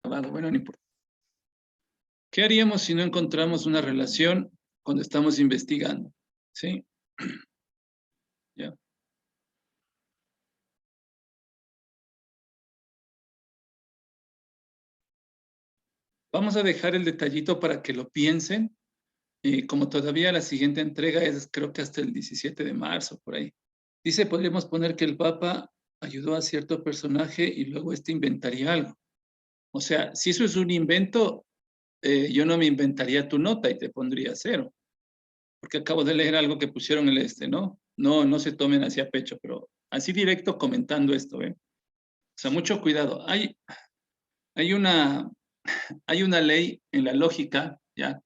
acabado. Bueno, no importa. ¿Qué haríamos si no encontramos una relación cuando estamos investigando? ¿Sí? Ya. Vamos a dejar el detallito para que lo piensen. Como todavía la siguiente entrega es, creo que hasta el 17 de marzo, por ahí. Dice, podríamos poner que el Papa ayudó a cierto personaje y luego este inventaría algo. O sea, si eso es un invento, yo no me inventaría tu nota y te pondría 0. Porque acabo de leer algo que pusieron en ¿no? No se tomen hacia pecho, pero así directo comentando esto, ¿eh? O sea, mucho cuidado. Hay una, hay una ley en la lógica, ¿ya?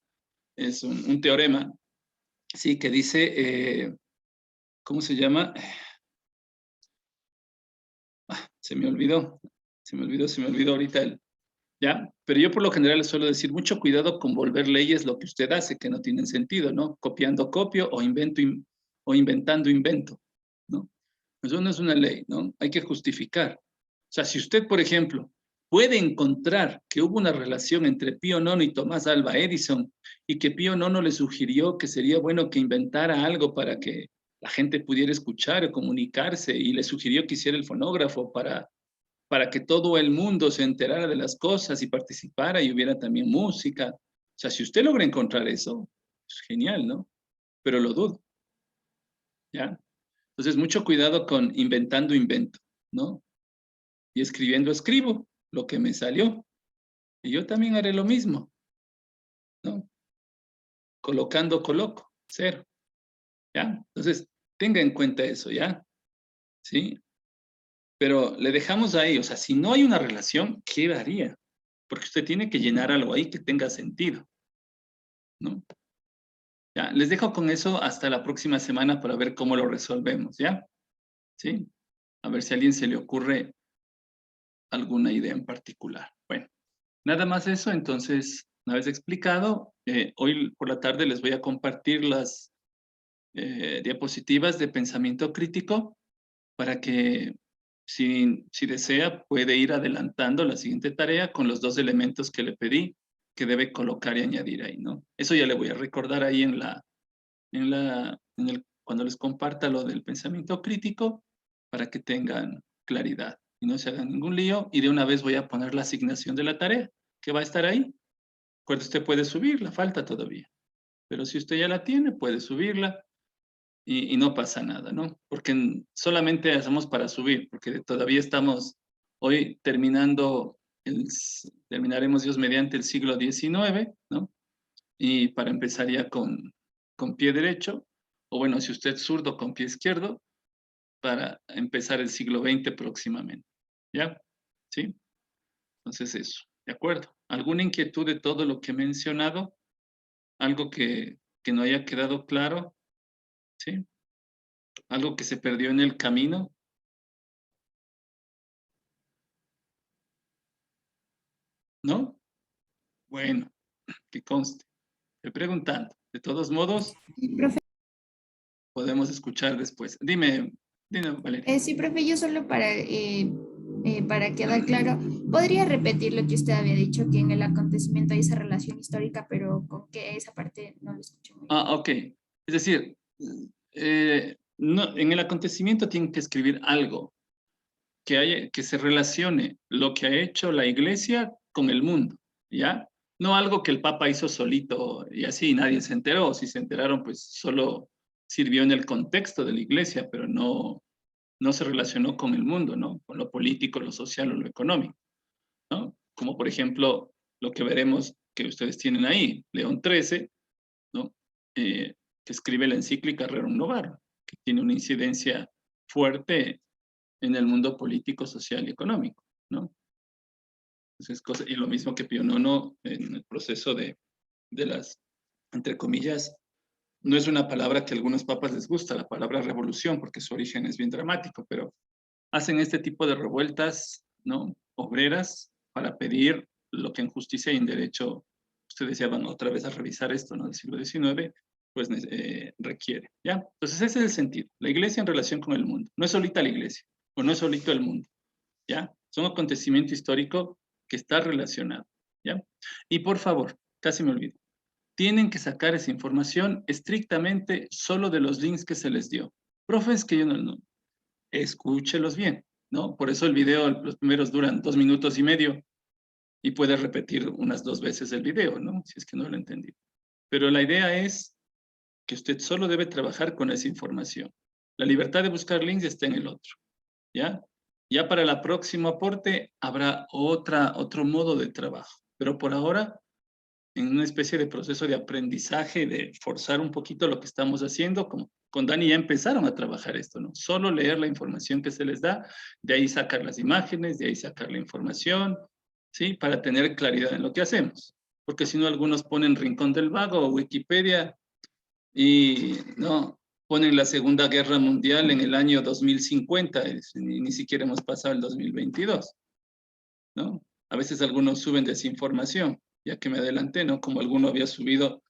Es un teorema, sí, que dice, ¿cómo se llama? Se me olvidó ahorita ¿ya? Pero yo por lo general suelo decir, mucho cuidado con volver leyes lo que usted hace, que no tienen sentido, ¿no? Copiando copio o o inventando invento, ¿no? Eso no es una ley, ¿no? Hay que justificar. O sea, si usted, por ejemplo, puede encontrar que hubo una relación entre Pío IX y Tomás Alva Edison y que Pío IX le sugirió que sería bueno que inventara algo para que la gente pudiera escuchar o comunicarse y le sugirió que hiciera el fonógrafo para que todo el mundo se enterara de las cosas y participara y hubiera también música. O sea, si usted logra encontrar eso, es genial, ¿no? Pero lo dudo, ¿ya? Entonces, mucho cuidado con inventando invento, ¿no? Y escribiendo escribo lo que me salió. Y yo también haré lo mismo, ¿no? Colocando coloco, 0, ¿ya? Entonces, tenga en cuenta eso, ¿ya? ¿Sí? Pero le dejamos ahí, o sea, si no hay una relación, ¿qué haría? Porque usted tiene que llenar algo ahí que tenga sentido, ¿no? Ya, les dejo con eso hasta la próxima semana para ver cómo lo resolvemos, ¿ya? ¿Sí? A ver si a alguien se le ocurre alguna idea en particular. Bueno, nada más eso, entonces, una vez explicado, hoy por la tarde les voy a compartir las diapositivas de pensamiento crítico para que, si desea, puede ir adelantando la siguiente tarea con los 2 elementos que le pedí, que debe colocar y añadir ahí, ¿no? Eso ya le voy a recordar ahí cuando les comparta lo del pensamiento crítico para que tengan claridad y no se hagan ningún lío. Y de una vez voy a poner la asignación de la tarea, que va a estar ahí. Recuerde, usted puede subirla, falta todavía. Pero si usted ya la tiene, puede subirla y no pasa nada, ¿no? Porque solamente hacemos para subir, porque todavía estamos hoy terminaremos Dios mediante el siglo XIX, ¿no? Y para empezar ya con pie derecho, o bueno, si usted es zurdo con pie izquierdo, para empezar el siglo XX próximamente. ¿Ya? ¿Sí? Entonces eso, ¿de acuerdo? ¿Alguna inquietud de todo lo que he mencionado? ¿Algo que no haya quedado claro? ¿Sí? ¿Algo que se perdió en el camino? ¿No? Bueno, que conste. Estoy preguntando. De todos modos, Sí, profe. podemos escuchar después. Dime, Valeria. Sí, profe, yo solo para quedar claro, ¿podría repetir lo que usted había dicho, que en el acontecimiento hay esa relación histórica, pero con que esa parte no lo escuché muy bien? Ok. Es decir, no, en el acontecimiento tienen que escribir algo que se relacione lo que ha hecho la iglesia con el mundo, ¿ya? No algo que el Papa hizo solito y así nadie se enteró. Si se enteraron, pues solo sirvió en el contexto de la iglesia, pero no se relacionó con el mundo, ¿no? Con lo político, lo social o lo económico, ¿no? Como por ejemplo lo que veremos que ustedes tienen ahí, León XIII, ¿no? Que escribe la encíclica Rerum Novarum, que tiene una incidencia fuerte en el mundo político, social y económico, ¿no? Entonces, y lo mismo que Pío IX en el proceso de las, entre comillas, no es una palabra que a algunos papas les gusta, la palabra revolución, porque su origen es bien dramático, pero hacen este tipo de revueltas, ¿no? Obreras para pedir lo que en justicia y en derecho, ustedes ya van otra vez a revisar esto, ¿no? Del siglo XIX, pues requiere, ¿ya? Entonces ese es el sentido. La iglesia en relación con el mundo. No es solita la iglesia, o no es solito el mundo, ¿ya? Es un acontecimiento histórico que está relacionado, ¿ya? Y por favor, casi me olvido, tienen que sacar esa información estrictamente solo de los links que se les dio. Profes, que yo no, escúchelos bien, ¿no? Por eso el video, los primeros duran 2 minutos y medio y puede repetir unas 2 veces el video, ¿no? Si es que no lo entendí. Pero la idea es que usted solo debe trabajar con esa información. La libertad de buscar links está en el otro, ¿ya? Ya para el próximo aporte habrá otro modo de trabajo, pero por ahora en una especie de proceso de aprendizaje, de forzar un poquito lo que estamos haciendo, como con Dani ya empezaron a trabajar esto, ¿no? Solo leer la información que se les da, de ahí sacar las imágenes, de ahí sacar la información, ¿sí? Para tener claridad en lo que hacemos. Porque si no, algunos ponen Rincón del Vago o Wikipedia y no, ponen la Segunda Guerra Mundial en el año 2050, ni siquiera hemos pasado el 2022, ¿no? A veces algunos suben desinformación, ya que me adelanté, ¿no? Como alguno había subido.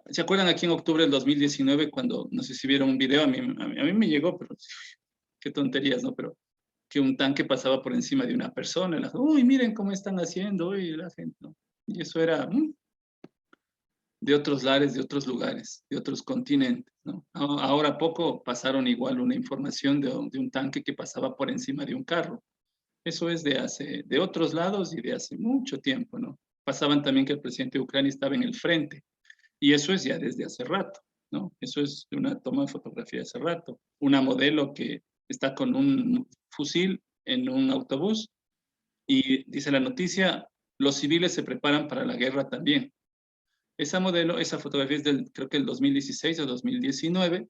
¿Se acuerdan aquí en octubre del 2019 cuando, no sé si vieron un video, a mí me llegó, pero qué tonterías, ¿no? Pero que un tanque pasaba por encima de una persona, uy, miren cómo están haciendo, uy, la gente, ¿no? Y eso era de otros lares, de otros lugares, de otros continentes, ¿no? Ahora poco pasaron igual una información de un tanque que pasaba por encima de un carro. Eso es de otros lados y de hace mucho tiempo, ¿no? Pasaban también que el presidente de Ucrania estaba en el frente, y eso es ya desde hace rato, ¿no? Eso es de una toma de fotografía hace rato. Una modelo que está con un fusil en un autobús y dice la noticia, los civiles se preparan para la guerra también. Esa modelo, esa fotografía es del, creo que el 2016 o 2019,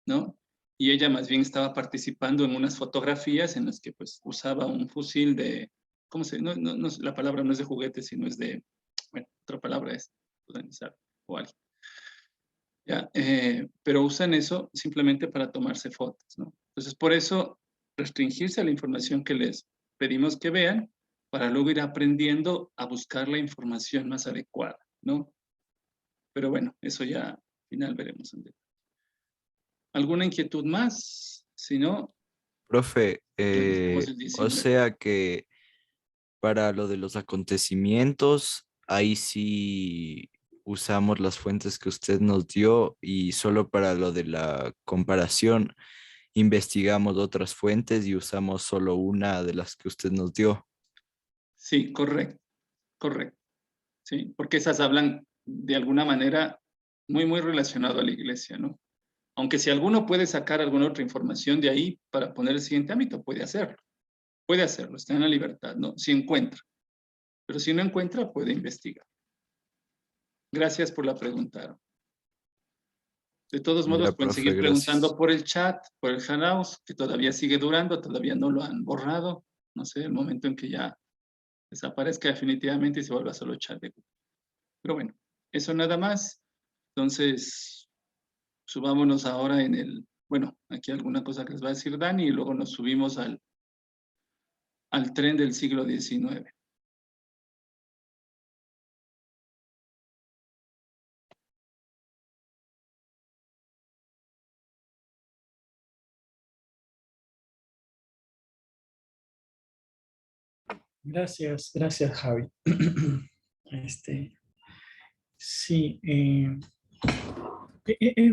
¿no? Y ella más bien estaba participando en unas fotografías en las que pues usaba un fusil de, ¿cómo se? No, la palabra no es de juguete, sino es de, bueno, otra palabra es, o algo. ¿Ya? Pero usan eso simplemente para tomarse fotos, ¿no? Entonces, por eso, restringirse a la información que les pedimos que vean, para luego ir aprendiendo a buscar la información más adecuada, ¿no? Pero bueno, eso ya al final veremos. ¿Alguna inquietud más? Si no, Profe, revisamos el o 19. sea que para lo de los acontecimientos, ahí sí usamos las fuentes que usted nos dio y solo para lo de la comparación investigamos otras fuentes y usamos solo una de las que usted nos dio. Sí, correcto, correcto. Sí, porque esas hablan de alguna manera muy relacionado a la iglesia, ¿no? Aunque si alguno puede sacar alguna otra información de ahí para poner el siguiente ámbito, puede hacerlo, está en la libertad, ¿no? Si encuentra, pero si no encuentra, puede investigar. Gracias por la pregunta. De todos modos, Ya, pueden profe, seguir preguntando gracias. por el chat, por el Hangouts, que todavía sigue durando, todavía no lo han borrado. No sé, el momento en que ya desaparezca definitivamente y se vuelva solo chat de Google. Pero bueno, eso nada más. Entonces, subámonos ahora bueno, aquí alguna cosa que les va a decir Dani y luego nos subimos al tren del siglo XIX. Gracias, Javi. Sí,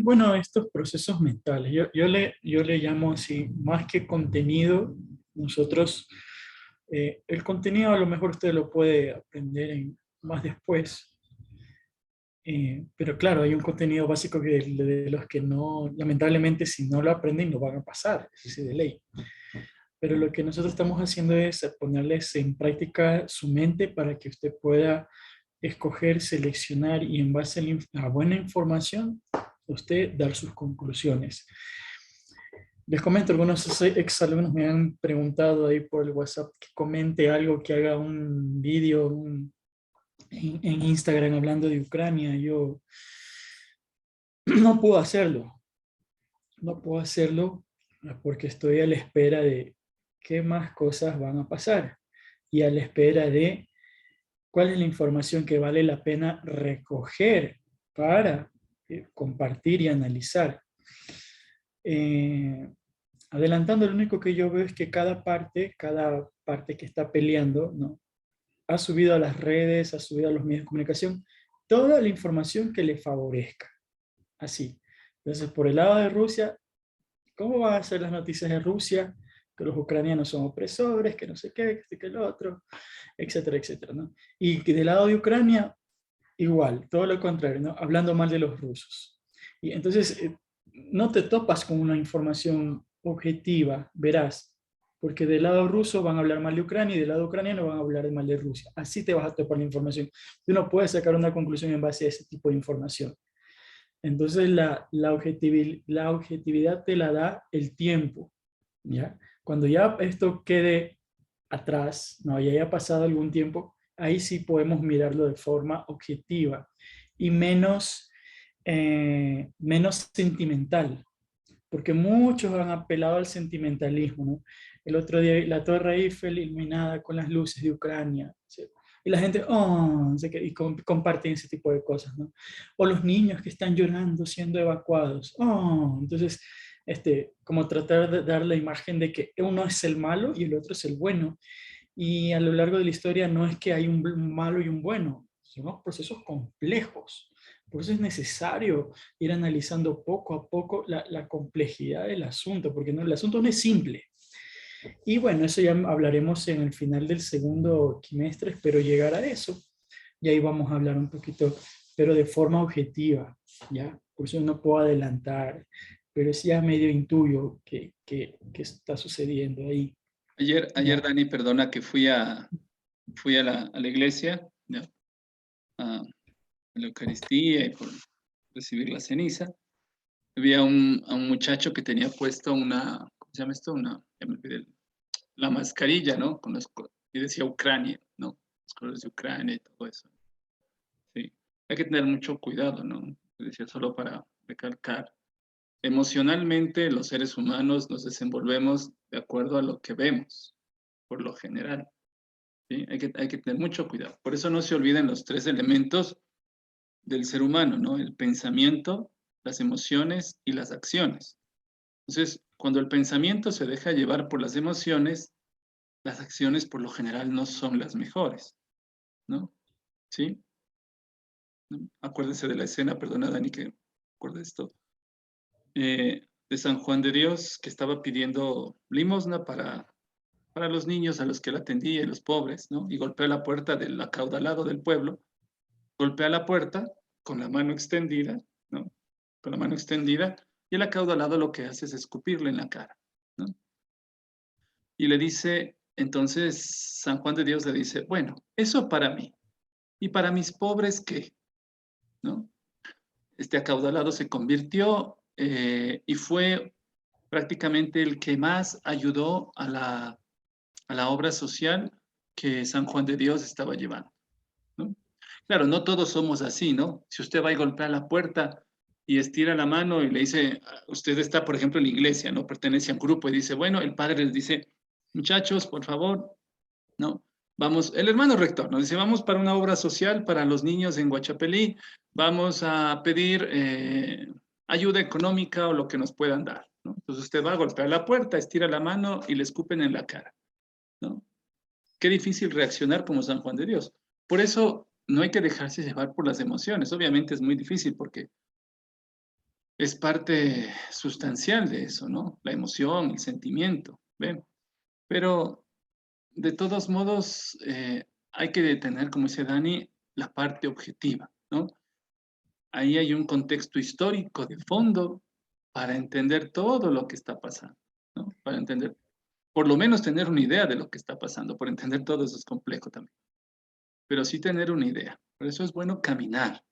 bueno, estos procesos mentales, yo le llamo así, más que contenido, nosotros, el contenido a lo mejor usted lo puede aprender más después, pero claro, hay un contenido básico de los que no, lamentablemente, si no lo aprenden, no van a pasar, es así de ley. Pero lo que nosotros estamos haciendo es ponerles en práctica su mente para que usted pueda escoger, seleccionar y en base a buena información, usted dar sus conclusiones. Les comento, algunos exalumnos me han preguntado ahí por el WhatsApp que comente algo, que haga un vídeo en Instagram hablando de Ucrania. Yo no puedo hacerlo, no puedo hacerlo porque estoy a la espera de qué más cosas van a pasar y a la espera de cuál es la información que vale la pena recoger para compartir y analizar. Adelantando, lo único que yo veo es que cada parte que está peleando, ¿no? ha subido a las redes, ha subido a los medios de comunicación, toda la información que le favorezca. Así. Entonces, por el lado de Rusia, ¿cómo van a ser las noticias de Rusia? Que los ucranianos son opresores, que no sé qué, que este, que el otro, etcétera, etcétera, ¿no? Y que del lado de Ucrania, igual, todo lo contrario, ¿no? Hablando mal de los rusos. Y entonces, no te topas con una información objetiva, verás, porque del lado ruso van a hablar mal de Ucrania y del lado ucraniano van a hablar mal de Rusia. Así te vas a topar la información. Tú no puedes sacar una conclusión en base a ese tipo de información. Entonces la objetividad te la da el tiempo, ¿ya? Cuando ya esto quede atrás, no, ya haya pasado algún tiempo, ahí sí podemos mirarlo de forma objetiva y menos sentimental, porque muchos han apelado al sentimentalismo, ¿no? El otro día la Torre Eiffel iluminada con las luces de Ucrania, ¿sí? Y la gente, oh, no sé qué, y comparten ese tipo de cosas, ¿no? O los niños que están llorando siendo evacuados, oh, entonces, como tratar de dar la imagen de que uno es el malo y el otro es el bueno. Y a lo largo de la historia no es que hay un malo y un bueno, son procesos complejos. Por eso es necesario ir analizando poco a poco la complejidad del asunto, porque no, el asunto no es simple. Y bueno, eso ya hablaremos en el final del segundo trimestre, espero llegar a eso. Y ahí vamos a hablar un poquito, pero de forma objetiva, ¿ya? Por eso no puedo adelantar, pero sí ya medio intuyo que está sucediendo ahí. Ayer, Dani, perdona que fui a la iglesia, ¿no? A la Eucaristía y por recibir la ceniza. Había a un muchacho que tenía puesto ¿cómo se llama esto? Ya me olvidé, la mascarilla, ¿no? Y decía Ucrania, ¿no? Los colores de Ucrania y todo eso. Sí, hay que tener mucho cuidado, ¿no? Decía solo para recalcar. Emocionalmente, los seres humanos nos desenvolvemos de acuerdo a lo que vemos, por lo general. ¿Sí? Hay que tener mucho cuidado. Por eso no se olviden los 3 elementos del ser humano, ¿no? El pensamiento, las emociones y las acciones. Entonces, cuando el pensamiento se deja llevar por las emociones, las acciones por lo general no son las mejores, ¿no? ¿Sí? Acuérdense de la escena, perdona Dani que recuerde esto, de San Juan de Dios que estaba pidiendo limosna para los niños a los que él atendía y los pobres, ¿no? Y golpea la puerta del acaudalado del pueblo, golpea la puerta con la mano extendida, ¿no? Con la mano extendida, y el acaudalado lo que hace es escupirle en la cara, ¿no? Y le dice, entonces San Juan de Dios le dice, bueno, eso para mí, ¿y para mis pobres qué? ¿No? Este acaudalado se convirtió y fue prácticamente el que más ayudó a la obra social que San Juan de Dios estaba llevando, ¿no? Claro, no todos somos así, ¿no? Si usted va y golpea la puerta y estira la mano y le dice, usted está, por ejemplo, en la iglesia, ¿no? Pertenece a un grupo y dice, bueno, el padre les dice, muchachos, por favor, ¿no? Vamos, el hermano rector nos dice, vamos para una obra social para los niños en Huachapelí, vamos a pedir ayuda económica o lo que nos puedan dar, ¿no? Entonces usted va a golpear la puerta, estira la mano y le escupen en la cara, ¿no? Qué difícil reaccionar como San Juan de Dios. Por eso no hay que dejarse llevar por las emociones. Obviamente es muy difícil porque es parte sustancial de eso, ¿no? La emoción, el sentimiento, ¿ven? Pero de todos modos hay que tener, como dice Dani, la parte objetiva, ¿no? Ahí hay un contexto histórico de fondo para entender todo lo que está pasando, ¿no? Para entender, por lo menos tener una idea de lo que está pasando, por entender todo eso es complejo también, pero sí tener una idea. Por eso es bueno caminar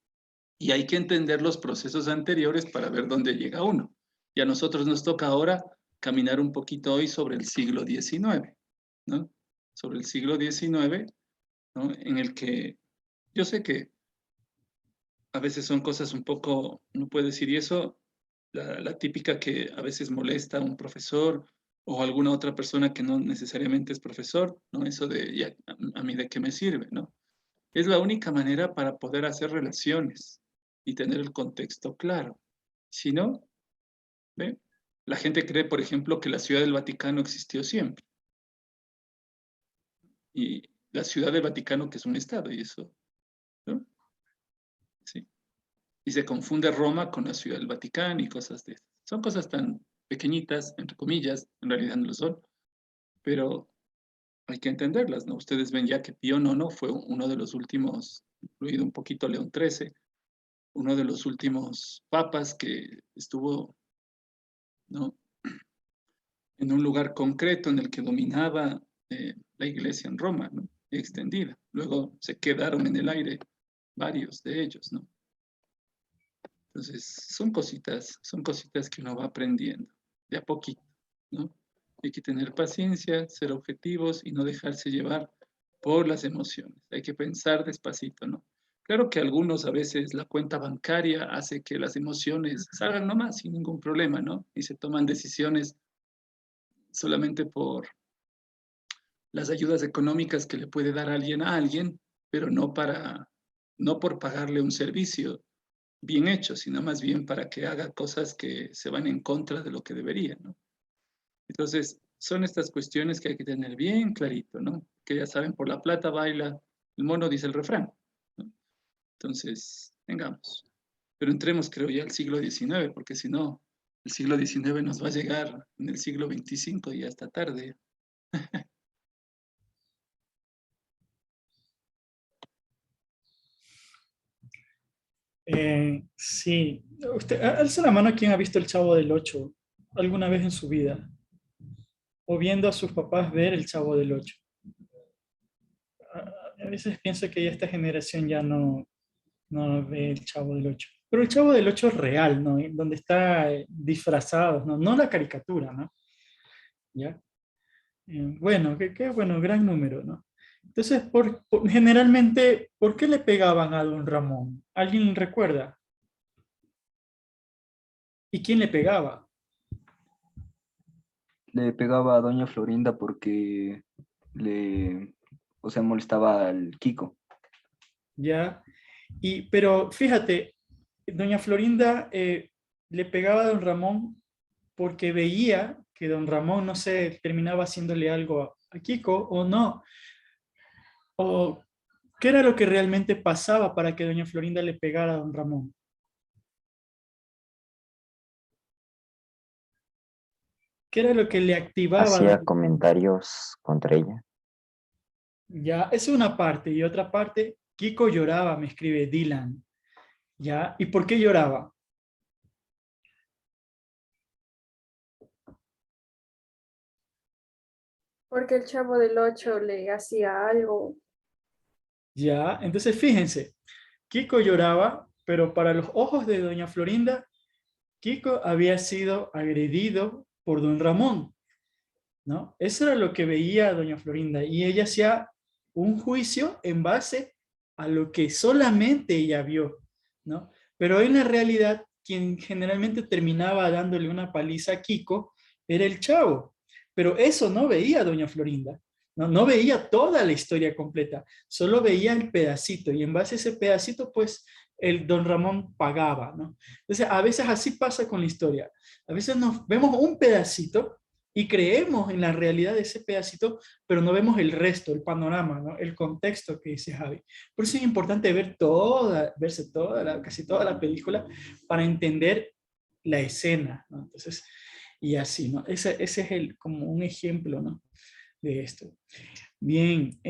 y hay que entender los procesos anteriores para ver dónde llega uno. Y a nosotros nos toca ahora caminar un poquito hoy sobre el siglo XIX, ¿no? Sobre el siglo XIX, ¿no? En el que yo sé que a veces son cosas un poco, no puedo decir, y eso, la típica que a veces molesta a un profesor o alguna otra persona que no necesariamente es profesor, ¿no? Eso de, ya, a mí de qué me sirve, ¿no? Es la única manera para poder hacer relaciones y tener el contexto claro. Si no, ¿ve? La gente cree, por ejemplo, que la Ciudad del Vaticano existió siempre. Y la Ciudad del Vaticano, que es un estado, y eso, ¿no? Sí. Y se confunde Roma con la Ciudad del Vaticano y cosas de esas. Son cosas tan pequeñitas, entre comillas, en realidad no lo son, pero hay que entenderlas, ¿no? Ustedes ven ya que Pío IX fue uno de los últimos, incluido un poquito León XIII, uno de los últimos papas que estuvo, ¿no?, en un lugar concreto en el que dominaba la iglesia en Roma, ¿no?, extendida. Luego se quedaron en el aire varios de ellos, ¿no? Entonces, son cositas que uno va aprendiendo de a poquito, ¿no? Hay que tener paciencia, ser objetivos y no dejarse llevar por las emociones. Hay que pensar despacito, ¿no? Claro que algunos a veces la cuenta bancaria hace que las emociones salgan nomás sin ningún problema, ¿no? Y se toman decisiones solamente por las ayudas económicas que le puede dar alguien a alguien, pero no por pagarle un servicio bien hecho, sino más bien para que haga cosas que se van en contra de lo que debería, ¿no? Entonces, son estas cuestiones que hay que tener bien clarito, ¿no? Que ya saben, por la plata baila el mono, dice el refrán, ¿no? Entonces, vengamos. Pero entremos, creo, ya al siglo XIX, porque si no, el siglo XIX nos va a llegar en el siglo XXV y hasta tarde. Sí, usted, alza la mano quien ha visto El Chavo del Ocho alguna vez en su vida, o viendo a sus papás ver El Chavo del Ocho. A veces pienso que ya esta generación ya no ve El Chavo del Ocho. Pero El Chavo del Ocho es real, ¿no? Donde está disfrazado, ¿no? No la caricatura, ¿no? ¿Ya? Bueno, bueno, gran número, ¿no? Entonces, generalmente, ¿por qué le pegaban a don Ramón? ¿Alguien recuerda? ¿Y quién le pegaba? Le pegaba a doña Florinda porque le, o sea, molestaba al Kiko. ¿Ya? Pero fíjate, doña Florinda le pegaba a don Ramón porque veía que don Ramón, no sé, terminaba haciéndole algo a Kiko o no. O qué era lo que realmente pasaba para que doña Florinda le pegara a don Ramón. ¿Qué era lo que le activaba? Hacía comentarios contra ella. Ya, esa es una parte. Y otra parte, Kiko lloraba, me escribe Dylan. ¿Ya? ¿Y por qué lloraba? Porque el Chavo del Ocho le hacía algo. ¿Ya? Entonces fíjense, Kiko lloraba, pero para los ojos de doña Florinda, Kiko había sido agredido por don Ramón, ¿no? Eso era lo que veía doña Florinda y ella hacía un juicio en base a lo que solamente ella vio, ¿no? Pero en la realidad, quien generalmente terminaba dándole una paliza a Kiko era el Chavo, pero eso no veía doña Florinda, no veía toda la historia completa, solo veía el pedacito y en base a ese pedacito, pues, el don Ramón pagaba, ¿no? Entonces, a veces así pasa con la historia. A veces nos vemos un pedacito y creemos en la realidad de ese pedacito, pero no vemos el resto, el panorama, ¿no? El contexto que dice Javi. Por eso es importante verse casi toda la película para entender la escena, ¿no? Entonces, y así, ¿no? Ese es como un ejemplo, ¿no?, de esto. Bien,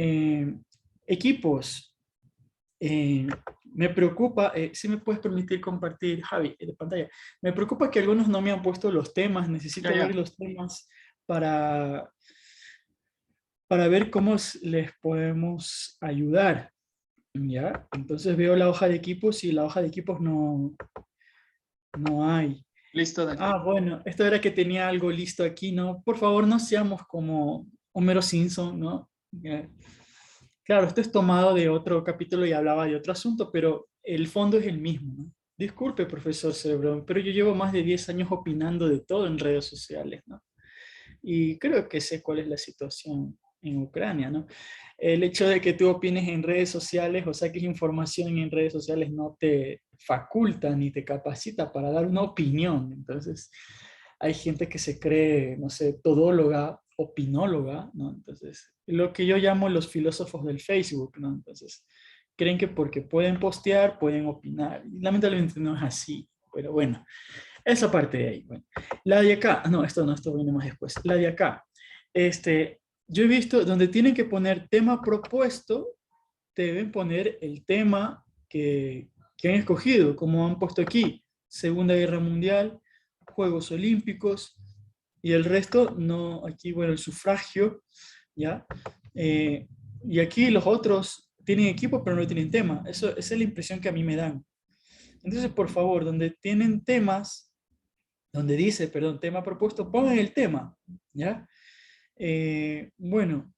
equipos. Me preocupa, si me puedes permitir compartir, Javi, de pantalla. Me preocupa que algunos no me han puesto los temas, necesito ver los temas para ver cómo les podemos ayudar, ¿ya? Entonces veo la hoja de equipos y la hoja de equipos no hay. Listo, Dani. Ah, bueno, esto era que tenía algo listo aquí, ¿no? Por favor, no seamos como Homero Simpson, ¿no? Claro, esto es tomado de otro capítulo y hablaba de otro asunto, pero el fondo es el mismo, ¿no? Disculpe, profesor Cerebrón, pero yo llevo más de 10 años opinando de todo en redes sociales, ¿no? Y creo que sé cuál es la situación en Ucrania, ¿no? El hecho de que tú opines en redes sociales o saques información en redes sociales no te faculta ni te capacita para dar una opinión. Entonces, hay gente que se cree, no sé, todóloga opinóloga, ¿no? Entonces, lo que yo llamo los filósofos del Facebook, ¿no? Entonces, creen que porque pueden postear, pueden opinar. Y lamentablemente no es así, pero bueno, esa parte de ahí. Bueno. La de acá, no, esto viene más después. La de acá, yo he visto donde tienen que poner tema propuesto, deben poner el tema que han escogido, como han puesto aquí, Segunda Guerra Mundial, Juegos Olímpicos, y el resto, no, aquí, bueno, el sufragio, ¿ya? Y aquí los otros tienen equipo, pero no tienen tema. Esa es la impresión que a mí me dan. Entonces, por favor, donde tienen temas, donde dice, perdón, tema propuesto, pongan el tema, ¿ya? Bueno,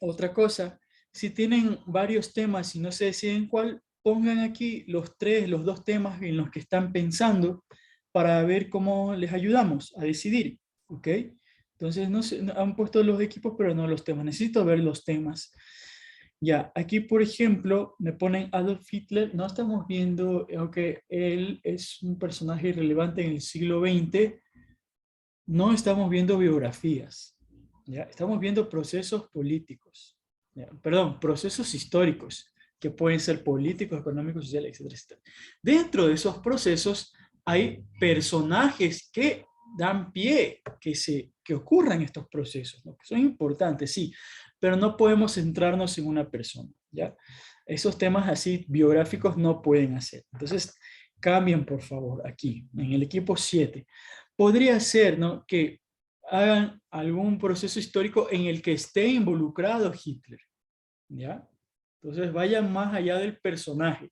otra cosa, si tienen varios temas y no se deciden cuál, pongan aquí los dos temas en los que están pensando para ver cómo les ayudamos a decidir, ¿ok? Entonces, no sé, han puesto los equipos, pero no los temas. Necesito ver los temas. Ya, aquí, por ejemplo, me ponen Adolf Hitler. No estamos viendo, aunque él es un personaje irrelevante en el siglo XX, no estamos viendo biografías. ¿Ya? Estamos viendo procesos políticos. ¿Ya? Perdón, procesos históricos, que pueden ser políticos, económicos, sociales, etcétera, etcétera. Dentro de esos procesos hay personajes que dan pie que ocurran estos procesos, ¿no? Que son importantes, sí, pero no podemos centrarnos en una persona, ¿ya? Esos temas así biográficos no pueden hacer. Entonces, cambien por favor aquí, en el equipo 7. Podría ser, ¿no?, que hagan algún proceso histórico en el que esté involucrado Hitler, ¿ya? Entonces vayan más allá del personaje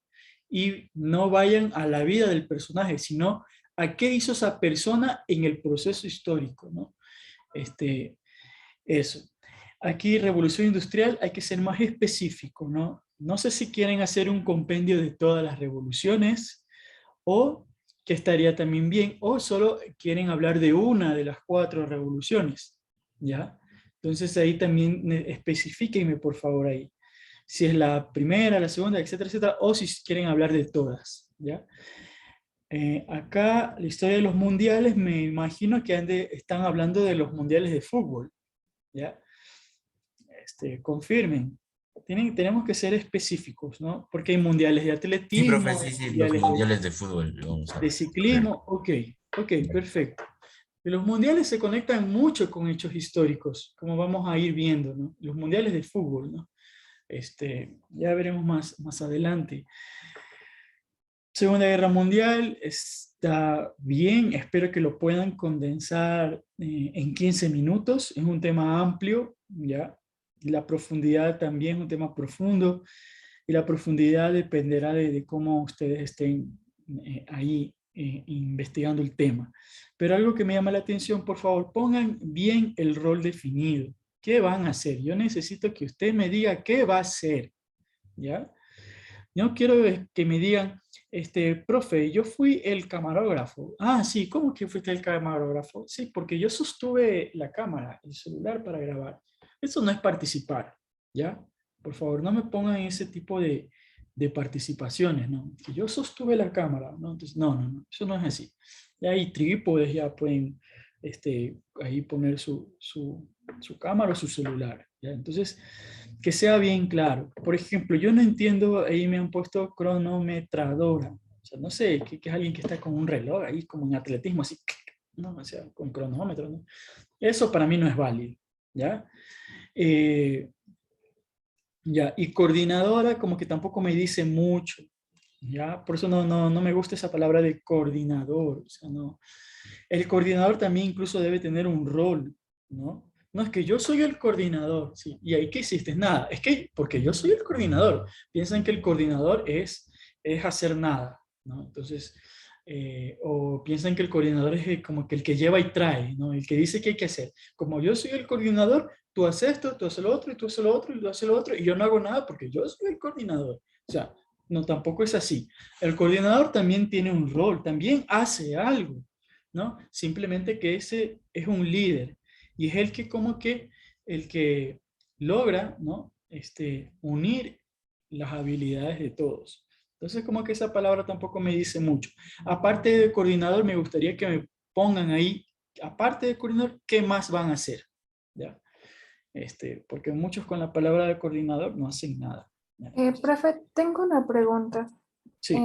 y no vayan a la vida del personaje, sino a qué hizo esa persona en el proceso histórico, ¿no? Eso. Aquí, revolución industrial, hay que ser más específico, ¿no? No sé si quieren hacer un compendio de todas las revoluciones o que estaría también bien, o solo quieren hablar de una de las 4 revoluciones, ¿ya? Entonces ahí también especifíquenme por favor ahí. Si es la primera, la segunda, etcétera, etcétera, o si quieren hablar de todas, ¿ya? Acá, la historia de los mundiales, me imagino que están hablando de los mundiales de fútbol, ¿ya? Confirmen. Tenemos que ser específicos, ¿no? Porque hay mundiales de Sí, atletismo, profe, sí, los mundiales mundiales de fútbol. Lo vamos a de ciclismo, ok, perfecto. Y los mundiales se conectan mucho con hechos históricos, como vamos a ir viendo, ¿no? Los mundiales de fútbol, ¿no? Ya veremos más adelante. Segunda Guerra Mundial está bien, espero que lo puedan condensar en 15 minutos, es un tema amplio, ¿ya? La profundidad también es un tema profundo, y la profundidad dependerá de cómo ustedes estén ahí investigando el tema. Pero algo que me llama la atención, por favor, pongan bien el rol definido. ¿Qué van a hacer? Yo necesito que usted me diga qué va a hacer, ¿ya? Yo quiero que me digan, profe, yo fui el camarógrafo. Ah, sí, ¿cómo que fuiste el camarógrafo? Sí, porque yo sostuve la cámara, el celular para grabar. Eso no es participar, ¿ya? Por favor, no me pongan ese tipo de participaciones, ¿no? Que yo sostuve la cámara, ¿no? Entonces, no, eso no es así. Ya hay trípodes, ya pueden ahí poner su cámara o su celular, ¿ya? Entonces, que sea bien claro. Por ejemplo, yo no entiendo, ahí me han puesto cronometradora. O sea, no sé, que es alguien que está con un reloj ahí, como en atletismo, así, no, o sea, con cronómetro, ¿no? Eso para mí no es válido, ¿ya? Ya, y coordinadora como que tampoco me dice mucho, ¿ya? Por eso no me gusta esa palabra de coordinador, o sea, no. El coordinador también incluso debe tener un rol, ¿no? No es que yo soy el coordinador, ¿sí? ¿Y ahí qué hiciste? Nada, es que porque yo soy el coordinador. Piensan que el coordinador es hacer nada, ¿no? Entonces, o piensan que el coordinador es como que el que lleva y trae, ¿no? El que dice qué hay que hacer. Como yo soy el coordinador, tú haces esto, tú haces lo otro, y tú haces lo otro, y tú haces lo otro, y yo no hago nada porque yo soy el coordinador. O sea, no, tampoco es así. El coordinador también tiene un rol, también hace algo, ¿no? Simplemente que ese es un líder y es el que logra, ¿no? Unir las habilidades de todos. Entonces como que esa palabra tampoco me dice mucho. Aparte de coordinador, me gustaría que me pongan ahí, aparte de coordinador, ¿qué más van a hacer? ¿ya? Porque muchos con la palabra de coordinador no hacen nada. ¿ya? Profe, tengo una pregunta. Sí,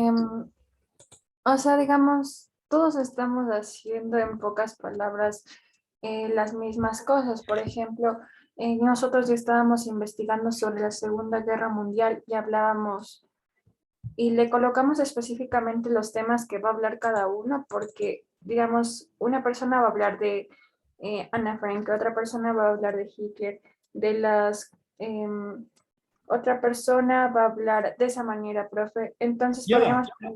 O sea, digamos, todos estamos haciendo en pocas palabras las mismas cosas. Por ejemplo, nosotros ya estábamos investigando sobre la Segunda Guerra Mundial y hablábamos y le colocamos específicamente los temas que va a hablar cada uno, porque, digamos, una persona va a hablar de Ana Frank, otra persona va a hablar de Hitler, de las... otra persona va a hablar de esa manera, profe. Entonces ya. podríamos hacer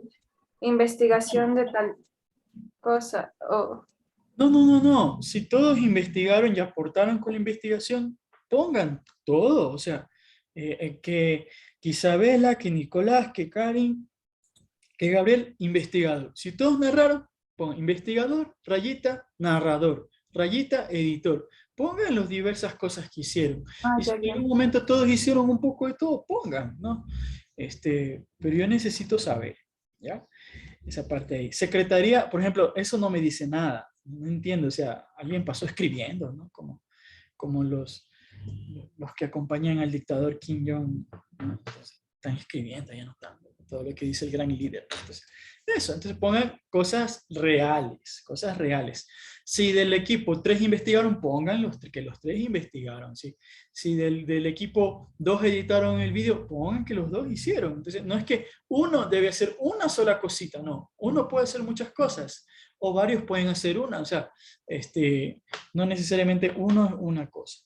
investigación de tal cosa. O No, no, no, no. Si todos investigaron y aportaron con la investigación, pongan todo. O sea, que Isabela, que Nicolás, que Karin, que Gabriel, investigador. Si todos narraron, pongan investigador, rayita, narrador, rayita, editor. Pongan las diversas cosas que hicieron. Y si ya, en ya. algún momento todos hicieron un poco de todo, pongan, ¿no? Pero yo necesito saber, ¿ya? Esa parte ahí. Secretaría, por ejemplo, eso no me dice nada. No entiendo, o sea, alguien pasó escribiendo, ¿no? Como los que acompañan al dictador Kim Jong, ¿no? Entonces, están escribiendo, ya no están, todo lo que dice el gran líder. Entonces pongan cosas reales, cosas reales. Si del equipo 3 investigaron, pongan que los 3 investigaron. ¿Sí? Si del equipo 2 editaron el vídeo, pongan que los 2 hicieron. Entonces, no es que uno debe hacer una sola cosita, no. Uno puede hacer muchas cosas, o varios pueden hacer una. O sea, no necesariamente uno es una cosa.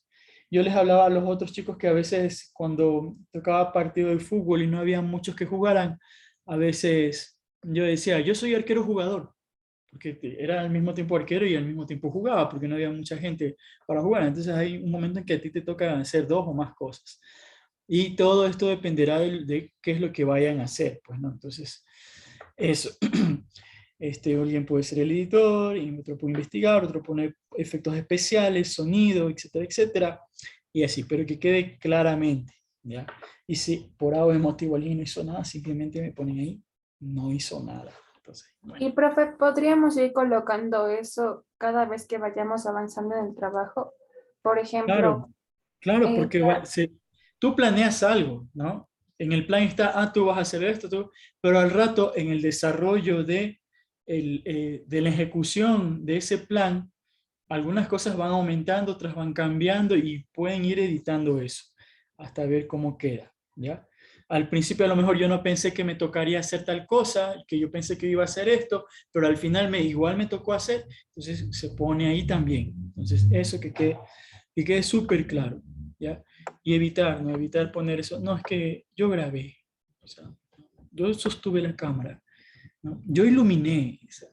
Yo les hablaba a los otros chicos que a veces cuando tocaba partido de fútbol y no había muchos que jugaran, a veces yo decía, yo soy arquero jugador, porque era al mismo tiempo arquero y al mismo tiempo jugaba, porque no había mucha gente para jugar. Entonces hay un momento en que a ti te toca hacer 2 o más cosas. Y todo esto dependerá de qué es lo que vayan a hacer, pues, ¿no? Entonces, eso. Alguien puede ser el editor, y otro puede investigar, otro pone efectos especiales, sonido, etcétera, etcétera, y así, pero que quede claramente, ¿ya? Y si por algo de motivo alguien no hizo nada, simplemente me ponen ahí, no hizo nada. Entonces, bueno. Y profe, ¿podríamos ir colocando eso cada vez que vayamos avanzando en el trabajo? Por ejemplo, Claro, claro, eh, porque tú planeas algo, ¿no? En el plan está, tú vas a hacer esto, pero al rato en el desarrollo de la ejecución de ese plan, algunas cosas van aumentando, otras van cambiando y pueden ir editando eso hasta ver cómo queda, ¿ya? Al principio a lo mejor yo no pensé que me tocaría hacer tal cosa, que yo pensé que iba a hacer esto, pero al final igual me tocó hacer, entonces se pone ahí también. Entonces eso que quede súper claro, ¿ya? Y evitar poner eso, no, es que yo grabé, o sea, yo sostuve la cámara, ¿no? Yo iluminé, o sea,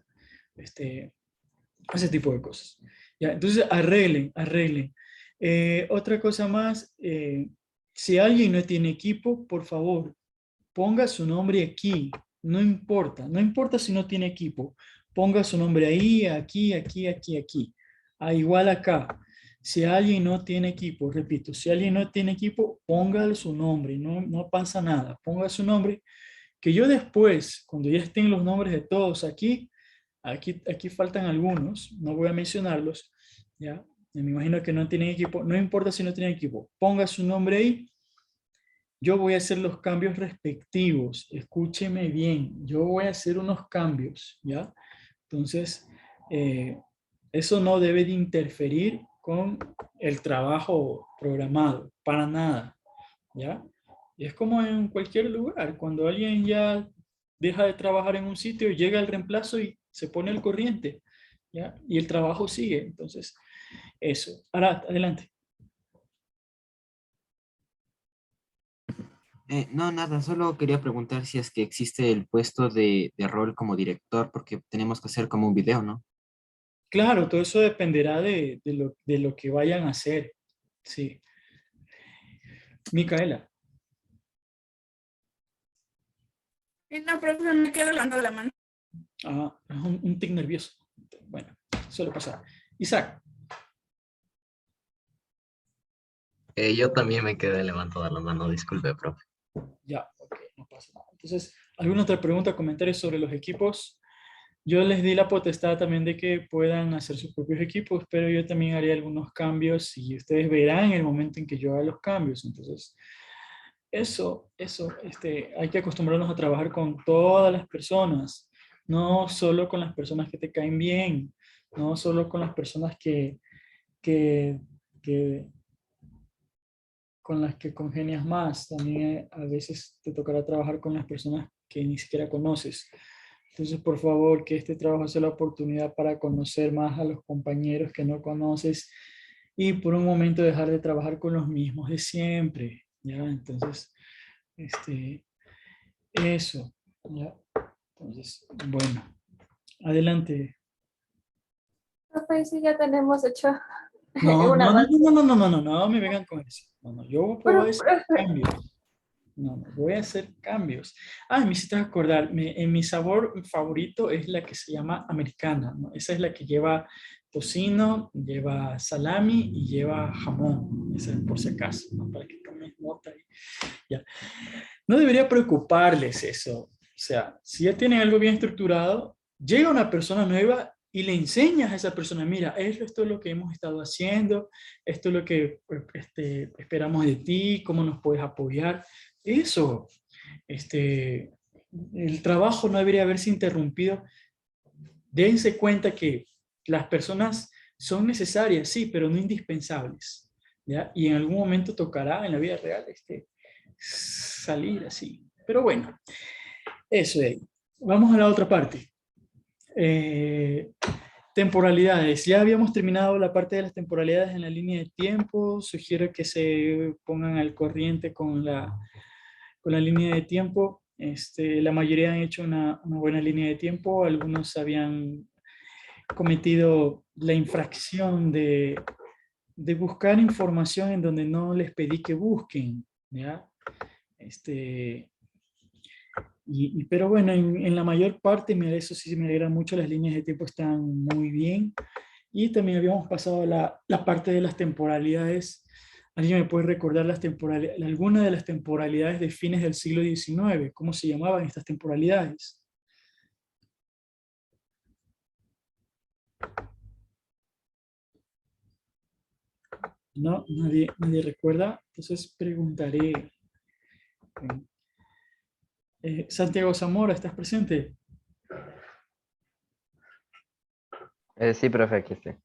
ese tipo de cosas. ¿Ya? Entonces, arreglen. Otra cosa más, si alguien no tiene equipo, por favor, ponga su nombre aquí. No importa si no tiene equipo. Ponga su nombre ahí, aquí, aquí, aquí, aquí. Igual acá. Si alguien no tiene equipo, repito, si alguien no tiene equipo, póngale su nombre, no pasa nada. Ponga su nombre, que yo después, cuando ya estén los nombres de todos aquí faltan algunos, no voy a mencionarlos, ¿ya? Me imagino que no tienen equipo, no importa si no tienen equipo, ponga su nombre ahí, yo voy a hacer los cambios respectivos, escúcheme bien, yo voy a hacer unos cambios, ¿ya? Entonces, eso no debe de interferir con el trabajo programado, para nada, ¿ya? Y es como en cualquier lugar, cuando alguien ya deja de trabajar en un sitio, llega el reemplazo y se pone al corriente, ¿ya? Y el trabajo sigue, entonces, eso. Ahora, adelante. No, nada, solo quería preguntar si es que existe el puesto de rol como director, porque tenemos que hacer como un video, ¿no? Claro, todo eso dependerá de lo que vayan a hacer, sí. Micaela. No, profe, me quedo lavando la mano. Es un tic nervioso. Bueno, suele pasar. Isaac. Yo también me quedé levantando la mano, disculpe, profe. Ya, ok, no pasa nada. Entonces, ¿alguna otra pregunta, comentarios sobre los equipos? Yo les di la potestad también de que puedan hacer sus propios equipos, pero yo también haré algunos cambios y ustedes verán el momento en que yo haga los cambios. Entonces, hay que acostumbrarnos a trabajar con todas las personas, no solo con las personas que te caen bien, no solo con las personas que, que- con las que congenias más. También a veces te tocará trabajar con las personas que ni siquiera conoces. Entonces, por favor, que este trabajo sea la oportunidad para conocer más a los compañeros que no conoces y por un momento dejar de trabajar con los mismos de siempre, ¿ya? Entonces, eso, ¿ya? Entonces, bueno, adelante. Profe, sí, ya tenemos hecho No, un no, no, avance. no, no, no, no, no, no me vengan con eso. No, no, yo puedo Pero, hacer profe, cambios. No, no, voy a hacer cambios. Ah, me hiciste acordar, en mi sabor favorito es la que se llama americana, ¿no? Esa es la que lleva tocino, lleva salami y lleva jamón. Esa es por si acaso, ¿no? Para que tomen nota. Ya. No debería preocuparles eso. O sea, si ya tienen algo bien estructurado, llega una persona nueva y le enseñas a esa persona, mira, esto es lo que hemos estado haciendo, esto es lo que esperamos de ti, cómo nos puedes apoyar. Eso, el trabajo no debería haberse interrumpido. Dense cuenta que las personas son necesarias, sí, pero no indispensables, ¿ya? Y en algún momento tocará en la vida real salir así. Pero bueno, eso es. Vamos a la otra parte. Temporalidades. Ya habíamos terminado la parte de las temporalidades en la línea de tiempo. Sugiero que se pongan al corriente con la línea de tiempo. La mayoría han hecho una buena línea de tiempo. Algunos habían cometido la infracción de buscar información en donde no les pedí que busquen, ¿ya? Pero bueno, en la mayor parte, eso sí me alegra mucho, las líneas de tiempo están muy bien. Y también habíamos pasado la parte de las temporalidades. ¿Alguien me puede recordar alguna de las temporalidades de fines del siglo XIX? ¿Cómo se llamaban estas temporalidades? No, nadie recuerda. Entonces preguntaré. Santiago Zamora, ¿estás presente? Sí, profe, aquí estoy.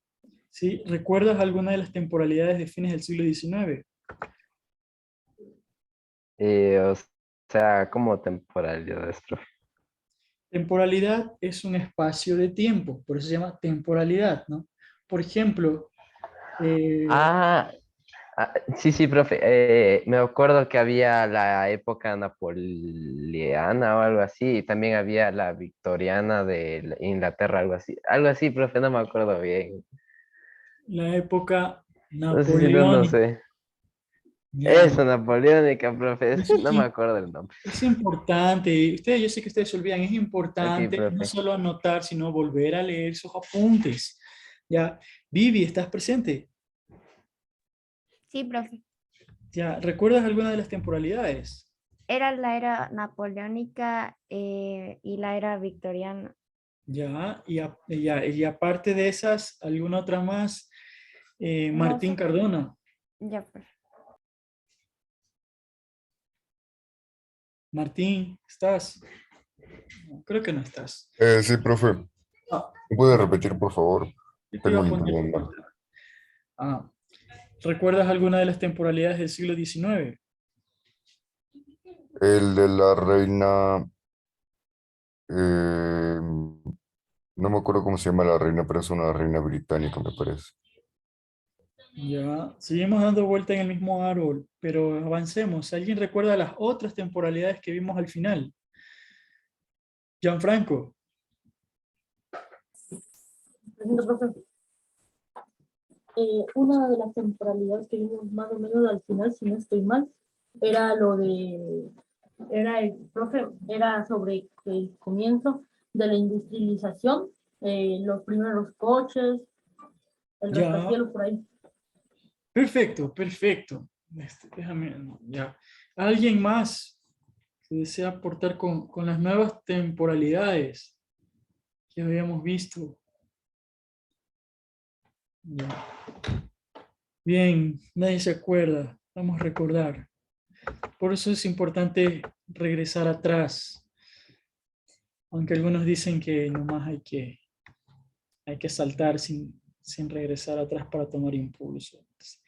¿Sí? ¿Recuerdas alguna de las temporalidades de fines del siglo XIX? O sea, como temporalidades, profe. Temporalidad es un espacio de tiempo, por eso se llama temporalidad, ¿no? Por ejemplo, Ah, sí, sí, profe. Me acuerdo que había la época napoleana o algo así, y también había la victoriana de Inglaterra, algo así. Algo así, profe, no me acuerdo bien. la época No sé si no, no napoleónica. sé. Ya, Eso, napoleónica, profe, es eso que no me acuerdo el nombre. es importante. Yo sé que ustedes se olvidan, es Aquí, importante no profe. solo anotar, sino volver a leer sus apuntes. Ya, Vivi, ¿estás presente? Sí, profe. Ya, ¿recuerdas alguna de las temporalidades? Era la era napoleónica y la era victoriana. Ya, y aparte de esas, ¿alguna otra más? No Martín sé. Cardona. Ya, profe. Martín, ¿estás? No, creo que no estás. Sí, profe. Ah, ¿Me puede repetir, por favor? yo te iba Tengo a mi poner de pregunta. vuelta. Ah, ¿recuerdas alguna de las temporalidades del siglo XIX? El de la reina... eh, no me acuerdo cómo se llama la reina, pero es una reina británica, me parece. Ya, seguimos dando vuelta en el mismo árbol, pero avancemos. ¿Alguien recuerda las otras temporalidades que vimos al final? Gianfranco. Profe, una de las temporalidades que vimos más o menos al final, si no estoy mal, era lo de, era el profe, era sobre el comienzo de la industrialización, los primeros coches, el Ya, rascacielos por ahí. perfecto, perfecto. Déjame, ya. ¿Alguien más que desea aportar con las nuevas temporalidades? que habíamos visto. Ya. Bien, nadie se acuerda. Vamos a recordar. Por eso es importante regresar atrás. Aunque algunos dicen que nomás hay que saltar sin regresar atrás para tomar impulso. Entonces,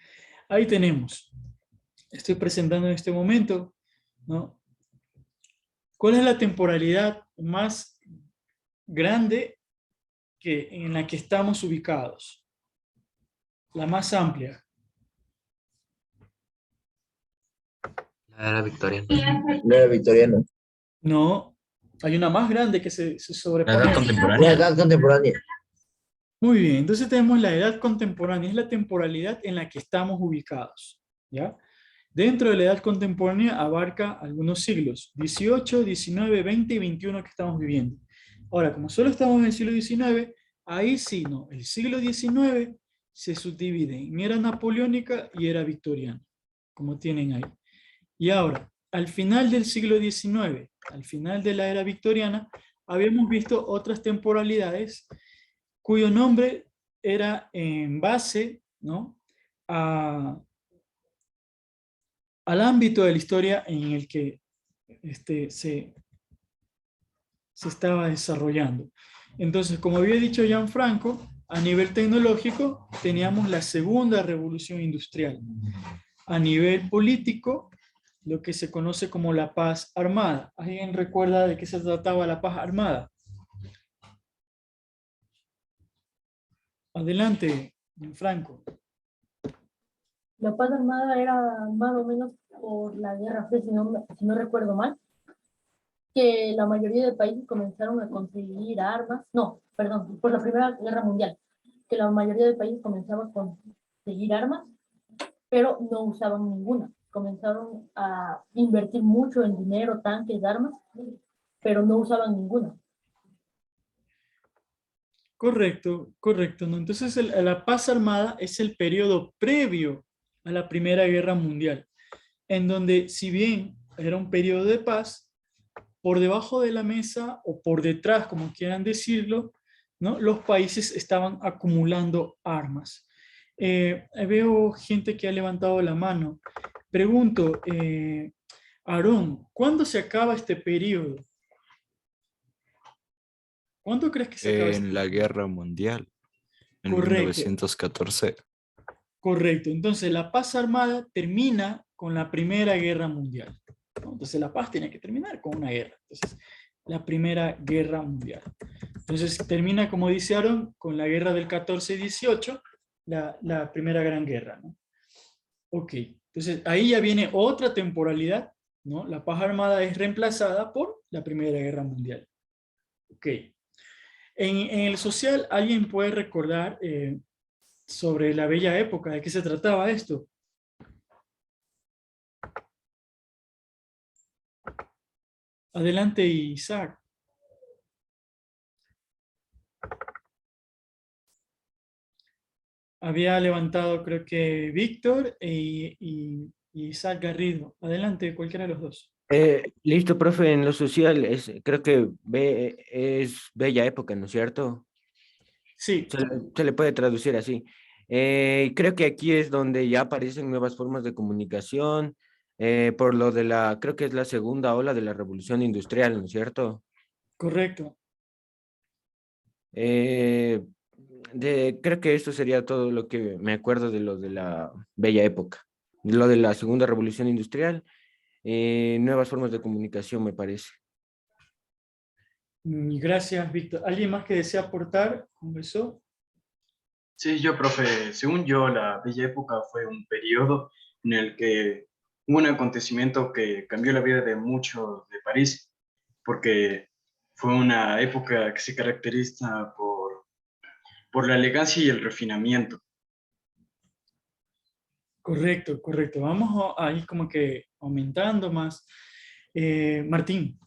ahí tenemos. Estoy presentando en este momento, ¿no? ¿Cuál es la temporalidad más grande en la que estamos ubicados? La más amplia. La era victoriana. La era victoriana. No, hay una más grande que se La sobrepone. edad contemporánea. La edad contemporánea. Muy bien, entonces tenemos la edad contemporánea, es la temporalidad en la que estamos ubicados, ¿ya? Dentro de la edad contemporánea abarca algunos siglos, 18, 19, 20 y 21 que estamos viviendo. Ahora, como solo estamos en el siglo XIX, ahí sí, no, el siglo XIX se subdivide en era napoleónica y era victoriana, como tienen ahí. Y ahora, al final del siglo XIX, al final de la era victoriana, habíamos visto otras temporalidades cuyo nombre era en base, ¿no?, al ámbito de la historia en el que se estaba desarrollando. Entonces, como había dicho Gianfranco, a nivel tecnológico teníamos la segunda revolución industrial. A nivel político, lo que se conoce como la paz armada. ¿Alguien recuerda de qué se trataba la paz armada? Adelante, Gianfranco. La paz armada era más o menos por la Guerra Fría, si no recuerdo mal, que la mayoría de países comenzaron a conseguir armas, no, perdón, por la Primera Guerra Mundial, que la mayoría de países comenzaban a conseguir armas, pero no usaban ninguna. Comenzaron a invertir mucho en dinero, tanques, armas, pero no usaban ninguna. Correcto, correcto, ¿no? Entonces la paz armada es el periodo previo a la Primera Guerra Mundial, en donde si bien era un periodo de paz, por debajo de la mesa o por detrás, como quieran decirlo, ¿no?, los países estaban acumulando armas. Veo gente que ha levantado la mano. Pregunto, Aarón, ¿cuándo se acaba este periodo? ¿Cuándo crees que se acaba este En la Guerra Mundial, en Correcto. 1914. Correcto. Entonces, la paz armada termina con la Primera Guerra Mundial, ¿no? Entonces, la paz tiene que terminar con una guerra. Entonces, la Primera Guerra Mundial. Entonces, termina, como dice Aaron, con la guerra del 14-18, la Primera Gran Guerra, ¿no? Ok. Entonces, ahí ya viene otra temporalidad, ¿no? La paz armada es reemplazada por la Primera Guerra Mundial. Ok. En el social, ¿alguien puede recordar sobre la bella época? ¿De qué se trataba esto? Adelante, Isaac. Había levantado, creo que Víctor y Isaac Garrido. Adelante, cualquiera de los dos. Listo, profe, en lo social creo que es bella época, ¿no es cierto? Sí. Se le puede traducir así. Creo que aquí es donde ya aparecen nuevas formas de comunicación, por lo de creo que es la segunda ola de la revolución industrial, ¿no es cierto? Correcto. Creo que esto sería todo lo que me acuerdo de lo de la bella época, lo de la segunda revolución industrial. Nuevas formas de comunicación, me parece. Gracias, Víctor. ¿Alguien más que desea aportar con eso? Sí, yo, profe. Según yo, la bella época fue un periodo en el que hubo un acontecimiento que cambió la vida de muchos de París, porque fue una época que se caracteriza por la elegancia y el refinamiento. Correcto, correcto. Vamos a ir como que aumentando más. Martín.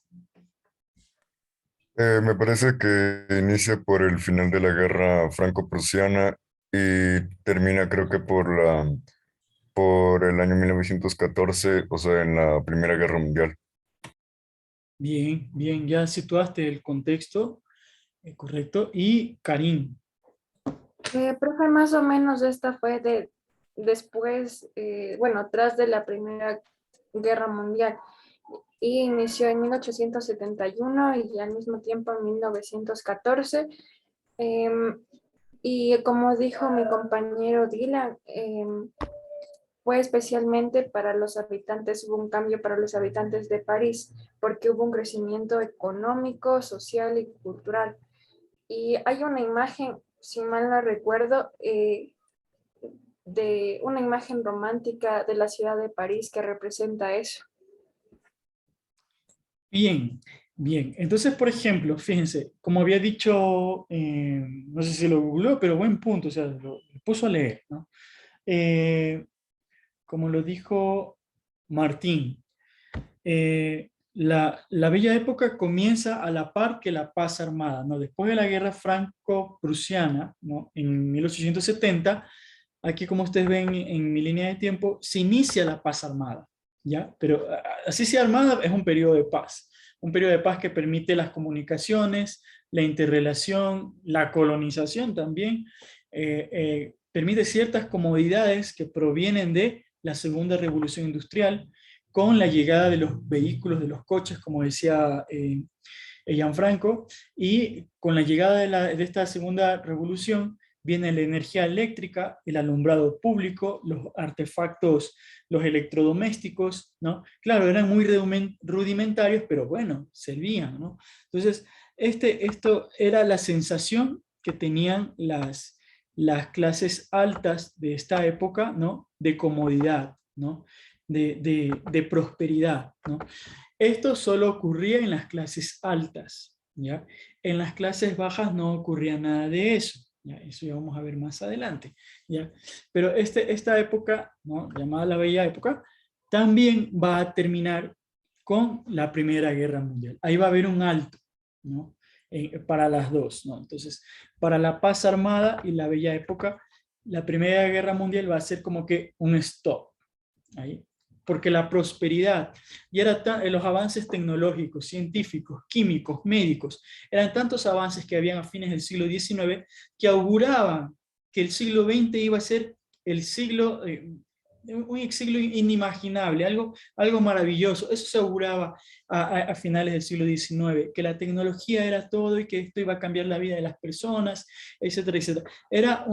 Me parece que inicia por el final de la guerra franco-prusiana y termina creo que por el año 1914, o sea, en la Primera Guerra Mundial. Bien, bien, ya situaste el contexto. correcto. Y Karim. Profe, más o menos esta fue después, bueno, tras de la Primera Guerra Mundial. Y inició en 1871 y al mismo tiempo en 1914. Y como dijo mi compañero Dylan, fue especialmente para los habitantes, hubo un cambio para los habitantes de París, porque hubo un crecimiento económico, social y cultural. Y hay una imagen, si mal no recuerdo, de una imagen romántica de la ciudad de París que representa eso. Bien, bien. Entonces, por ejemplo, fíjense, como había dicho, no sé si lo googleó, pero buen punto, o sea, lo puso a leer, ¿no? Como lo dijo Martín, la Bella Época comienza a la par que la paz armada, ¿no? Después de la guerra franco-prusiana, ¿no? En 1870, aquí como ustedes ven en mi línea de tiempo, se inicia la paz armada, ¿ya? Pero así sea armada, es un periodo de paz que permite las comunicaciones, la interrelación, la colonización también, permite ciertas comodidades que provienen de la segunda revolución industrial, con la llegada de los vehículos, de los coches, como decía Gianfranco, y con la llegada de esta segunda revolución viene la energía eléctrica, el alumbrado público, los artefactos, los electrodomésticos, ¿no? Claro, eran muy rudimentarios, pero bueno, servían, ¿no? Entonces, esto era la sensación que tenían las clases altas de esta época, ¿no? De comodidad, ¿no? De prosperidad, ¿no? Esto solo ocurría en las clases altas, ¿ya? En las clases bajas no ocurría nada de eso, ¿ya? Eso ya vamos a ver más adelante, ¿ya? Pero esta época, ¿no? Llamada la Bella Época, también va a terminar con la Primera Guerra Mundial. Ahí va a haber un alto, ¿no? Para las dos, ¿no? Entonces, para la paz armada y la Bella Época, la Primera Guerra Mundial va a ser como que un stop, ahí. Porque la prosperidad y los avances tecnológicos, científicos, químicos, médicos, eran tantos avances que habían a fines del siglo XIX que auguraban que el siglo XX iba a ser el siglo, un siglo inimaginable, algo maravilloso. Eso se auguraba a finales del siglo XIX, que la tecnología era todo y que esto iba a cambiar la vida de las personas, etcétera, etcétera. Era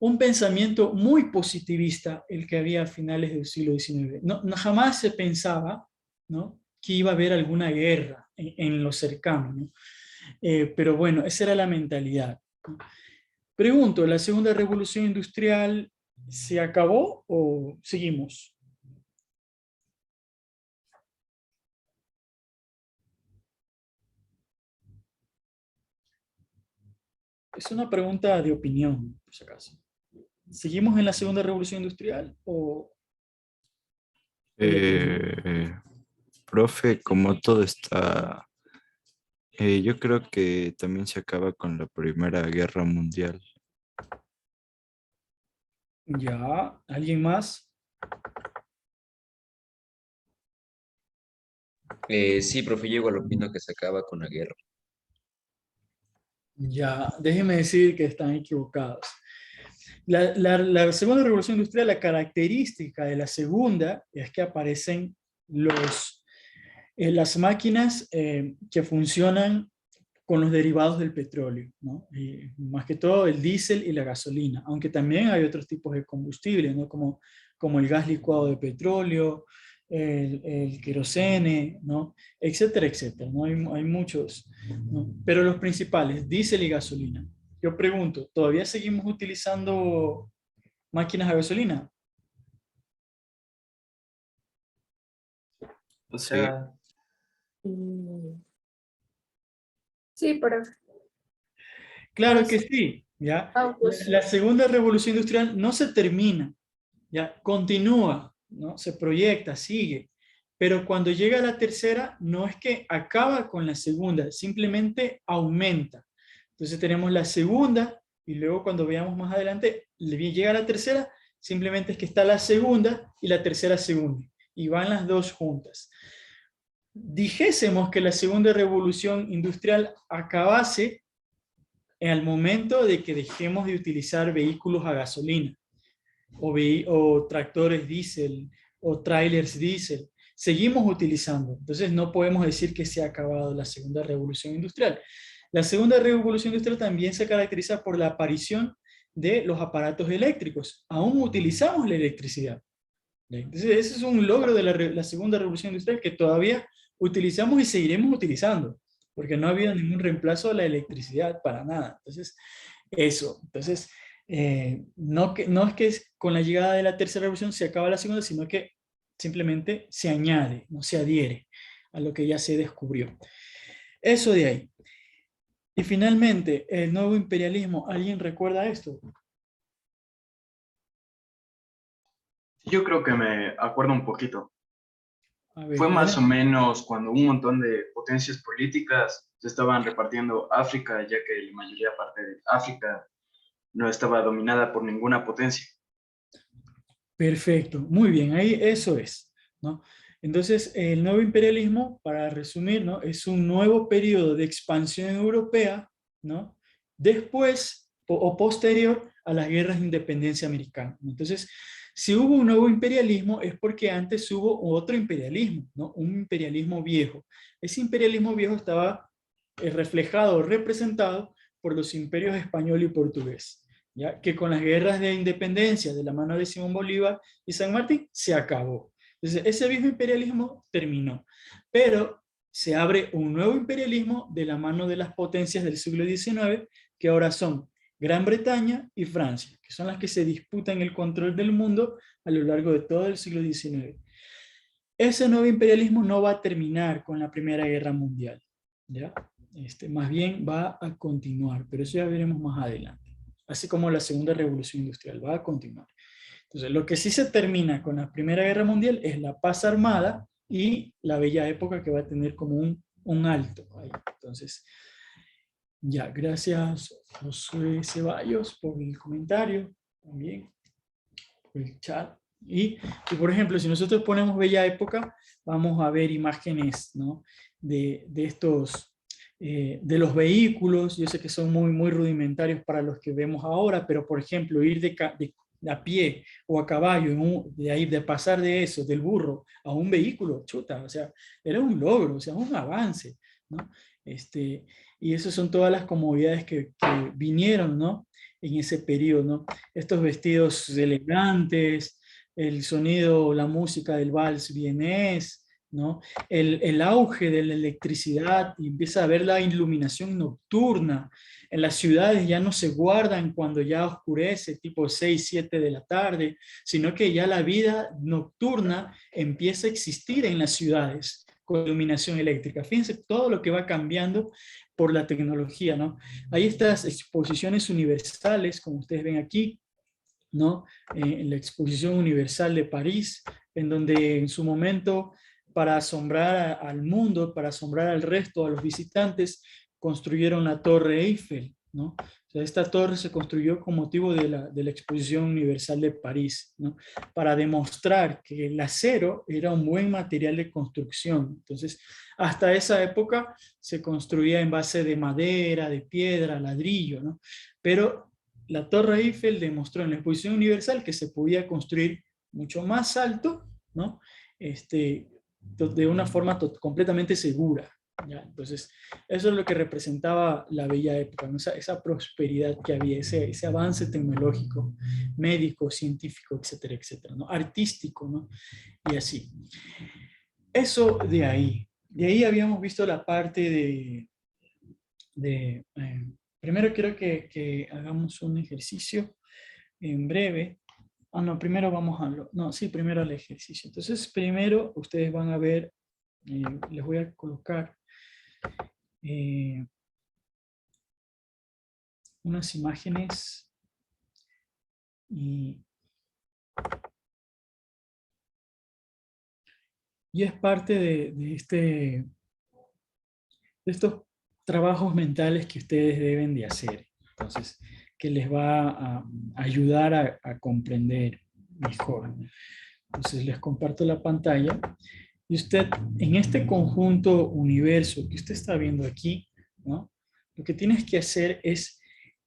un pensamiento muy positivista el que había a finales del siglo XIX. No, jamás se pensaba, ¿no? Que iba a haber alguna guerra en lo cercano, ¿no? Pero bueno, esa era la mentalidad. Pregunto, ¿la segunda revolución industrial se acabó o seguimos? Es una pregunta de opinión, por si acaso. ¿Seguimos en la segunda revolución industrial o...? Profe, como todo está... yo creo que también se acaba con la Primera Guerra Mundial. Ya, ¿alguien más? Sí, profe, yo igual opino que se acaba con la guerra. Ya, déjenme decir que están equivocados. La segunda revolución industrial, la característica de la segunda es que aparecen las máquinas que funcionan con los derivados del petróleo, ¿no? Y más que todo el diésel y la gasolina, aunque también hay otros tipos de combustible, ¿no? Como el gas licuado de petróleo, el querosene, ¿no? Etcétera, etcétera, ¿no? Hay muchos, ¿no? Pero los principales, diésel y gasolina. Yo pregunto, ¿todavía seguimos utilizando máquinas a gasolina? O sea... Sí, pero... Claro que sí, ¿ya? La segunda revolución industrial no se termina, ¿ya? Continúa, ¿no? Se proyecta, sigue. Pero cuando llega la tercera, no es que acaba con la segunda, simplemente aumenta. Entonces tenemos la segunda, y luego cuando veamos más adelante, llega la tercera, simplemente es que está la segunda y la tercera se une, y van las dos juntas. dijésemos que la segunda revolución industrial acabase al momento de que dejemos de utilizar vehículos a gasolina, o tractores diésel, o trailers diésel. Seguimos utilizando. Entonces no podemos decir que se ha acabado la segunda revolución industrial. La segunda revolución industrial también se caracteriza por la aparición de los aparatos eléctricos. Aún utilizamos la electricidad. Entonces ese es un logro de la segunda revolución industrial que todavía utilizamos y seguiremos utilizando, porque no ha habido ningún reemplazo de la electricidad para nada. Entonces, eso. Entonces, no es que con la llegada de la tercera revolución se acaba la segunda, sino que simplemente se añade, no se adhiere a lo que ya se descubrió. Eso de ahí. Y finalmente, el nuevo imperialismo. ¿Alguien recuerda esto? Yo creo que me acuerdo un poquito. A ver, Fue más o menos cuando un montón de potencias políticas se estaban repartiendo África, ya que la mayoría parte de África no estaba dominada por ninguna potencia. Perfecto, muy bien, ahí eso es, ¿no? Entonces, el nuevo imperialismo, para resumir, ¿no? Es un nuevo periodo de expansión europea, ¿no? Después o posterior a las guerras de independencia americanas. Entonces, si hubo un nuevo imperialismo es porque antes hubo otro imperialismo, ¿no? Un imperialismo viejo. Ese imperialismo viejo estaba reflejado, representado por los imperios español y portugués, ¿ya? Que con las guerras de independencia de la mano de Simón Bolívar y San Martín se acabó. Entonces, ese viejo imperialismo terminó, pero se abre un nuevo imperialismo de la mano de las potencias del siglo XIX, que ahora son Gran Bretaña y Francia, que son las que se disputan el control del mundo a lo largo de todo el siglo XIX. Ese nuevo imperialismo no va a terminar con la Primera Guerra Mundial, ¿ya? Más bien va a continuar, pero eso ya veremos más adelante. Así como la Segunda Revolución Industrial va a continuar. Entonces, lo que sí se termina con la Primera Guerra Mundial es la paz armada y la bella época que va a tener como un alto ahí. Entonces, ya, gracias Josué Ceballos por el comentario, también por el chat. Y por ejemplo, si nosotros ponemos bella época, vamos a ver imágenes, ¿no? de estos, de los vehículos. Yo sé que son muy rudimentarios para los que vemos ahora, pero por ejemplo, ir a pie o a caballo, de pasar de eso, del burro, a un vehículo, chuta, o sea, era un logro, o sea, un avance, ¿no? Y esas son todas las comodidades que vinieron, ¿no? En ese periodo, ¿no? Estos vestidos elegantes, el sonido, la música del vals vienés, ¿no? El auge de la electricidad, y empieza a haber la iluminación nocturna. En las ciudades ya no se guardan cuando ya oscurece, tipo 6, 7 de la tarde, sino que ya la vida nocturna empieza a existir en las ciudades con iluminación eléctrica. Fíjense todo lo que va cambiando por la tecnología, ¿no? Hay estas exposiciones universales, como ustedes ven aquí, ¿no? En la Exposición Universal de París, en donde en su momento, para asombrar al mundo, para asombrar al resto, a los visitantes, construyeron la Torre Eiffel, ¿no? O sea, esta torre se construyó con motivo de la Exposición Universal de París, ¿no? Para demostrar que el acero era un buen material de construcción. Entonces, hasta esa época se construía en base de madera, de piedra, ladrillo, ¿no? Pero la Torre Eiffel demostró en la Exposición Universal que se podía construir mucho más alto, ¿no? De una forma completamente segura, ¿ya? Entonces, eso es lo que representaba la bella época, ¿no? Esa prosperidad que había, ese avance tecnológico, médico, científico, etcétera, etcétera, ¿no? Artístico, ¿no? Y así. Eso de ahí. De ahí habíamos visto la parte primero quiero que hagamos un ejercicio en breve. No, primero vamos primero al ejercicio. Entonces, primero ustedes van a ver, les voy a colocar unas imágenes y es parte de estos trabajos mentales que ustedes deben de hacer. Entonces, que les va a ayudar a comprender mejor. Entonces les comparto la pantalla Y usted, en este conjunto universo que usted está viendo aquí, ¿no? Lo que tienes que hacer es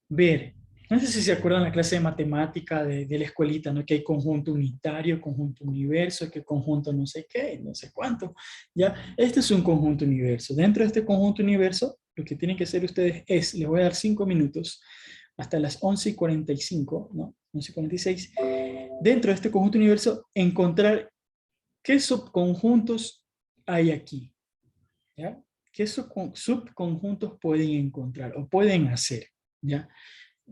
ver. No sé si se acuerdan la clase de matemática de la escuelita, ¿no? Que hay conjunto unitario, conjunto universo, que conjunto no sé qué, no sé cuánto. ¿Ya? Este es un conjunto universo. Dentro de este conjunto universo, lo que tienen que hacer ustedes es, les voy a dar 5 minutos, hasta las 11:45, ¿no? 11:46. Dentro de este conjunto universo, encontrar qué subconjuntos hay aquí. ¿Ya? ¿Qué subconjuntos pueden encontrar o pueden hacer? ¿Ya?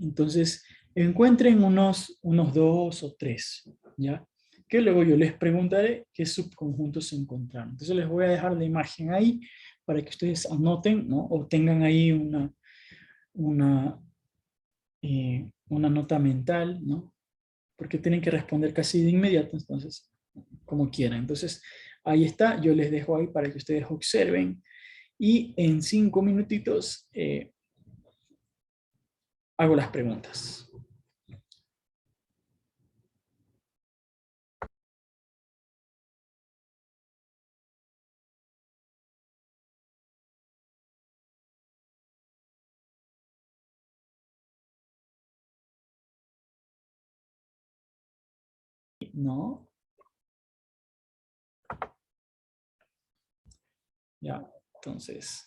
Entonces, encuentren unos 2 o 3, ¿ya? Que luego yo les preguntaré qué subconjuntos se encontraron. Entonces les voy a dejar la imagen ahí para que ustedes anoten, ¿no? O tengan ahí una nota mental, ¿no? Porque tienen que responder casi de inmediato, entonces, como quieran. Entonces, ahí está, yo les dejo ahí para que ustedes observen y en 5 minutitos hago las preguntas. ¿No? Ya, entonces.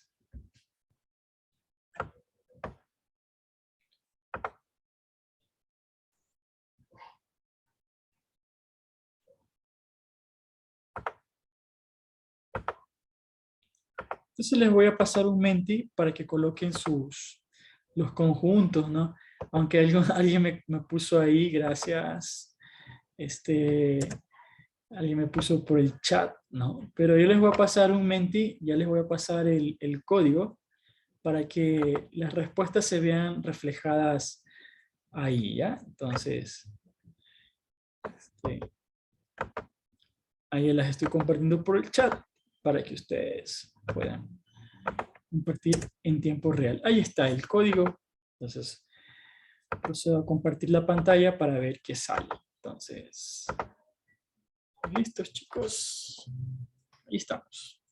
Entonces les voy a pasar un Menti para que coloquen los conjuntos, ¿no? Aunque alguien me puso ahí, gracias. Alguien me puso por el chat, ¿no? Pero yo les voy a pasar un Menti, ya les voy a pasar el código para que las respuestas se vean reflejadas ahí, ¿ya? Entonces, ahí las estoy compartiendo por el chat para que ustedes puedan compartir en tiempo real. Ahí está el código. Entonces, procedo a compartir la pantalla para ver qué sale. Entonces, listos, chicos. Ahí estamos.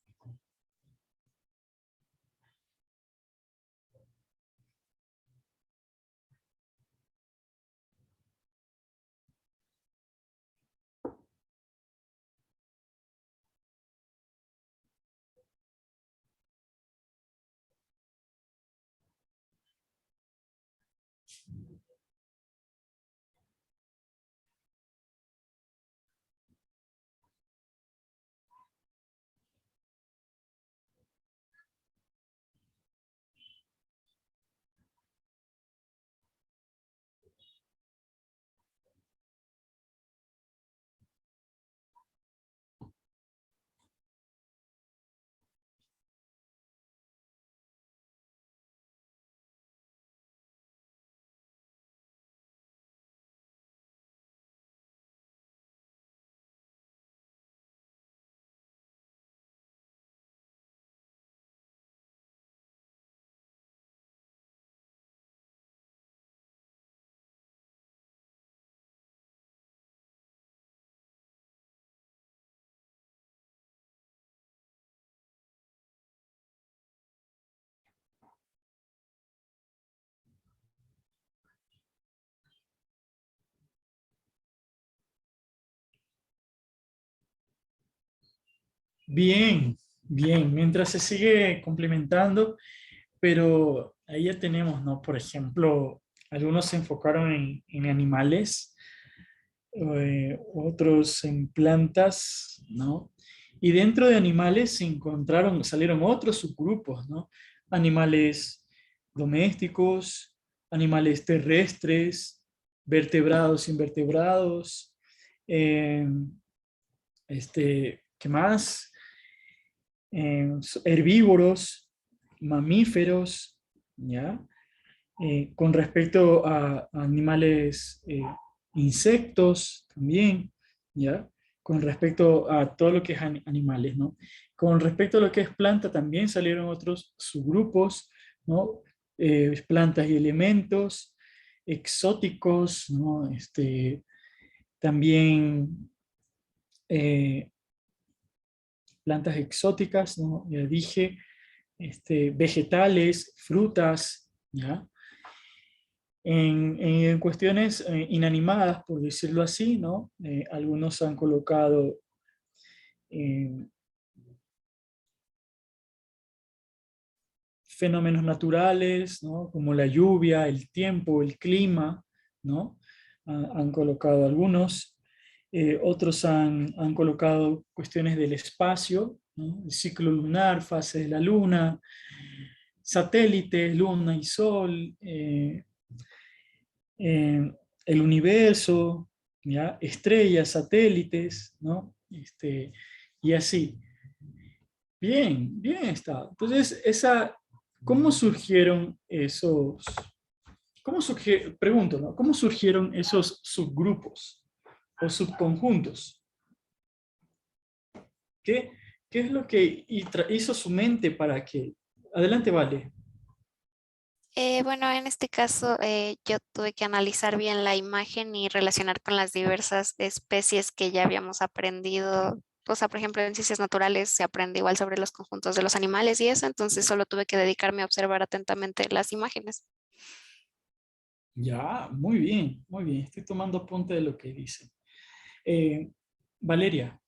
Bien, bien. Mientras se sigue complementando, pero ahí ya tenemos, ¿no? Por ejemplo, algunos se enfocaron en animales, otros en plantas, ¿no? Y dentro de animales salieron otros subgrupos, ¿no? Animales domésticos, animales terrestres, vertebrados, invertebrados, ¿qué más? Herbívoros, mamíferos, ¿ya? Con respecto a animales, insectos también, ¿ya? Con respecto a todo lo que es animales, ¿no? Con respecto a lo que es planta también salieron otros subgrupos, ¿no? Plantas y elementos, exóticos, ¿no? También plantas exóticas, ¿no? Ya dije, vegetales, frutas, ¿ya? En cuestiones inanimadas, por decirlo así, ¿no? Algunos han colocado fenómenos naturales, ¿no? Como la lluvia, el tiempo, el clima, ¿no? Han colocado algunos. Otros han colocado cuestiones del espacio, ¿no? El ciclo lunar, fase de la luna, satélites, luna y sol, el universo, ¿ya? Estrellas, satélites, ¿no? Y así. Bien, bien está. Entonces, ¿cómo surgieron esos, pregunto, ¿no? ¿Cómo surgieron esos subgrupos o subconjuntos? ¿Qué es lo que hizo su mente para que... Adelante, Vale. Bueno, en este caso yo tuve que analizar bien la imagen y relacionar con las diversas especies que ya habíamos aprendido. O sea, por ejemplo, en ciencias naturales se aprende igual sobre los conjuntos de los animales y eso, entonces solo tuve que dedicarme a observar atentamente las imágenes. Ya, muy bien, muy bien. Estoy tomando apunte de lo que dice. Valeria.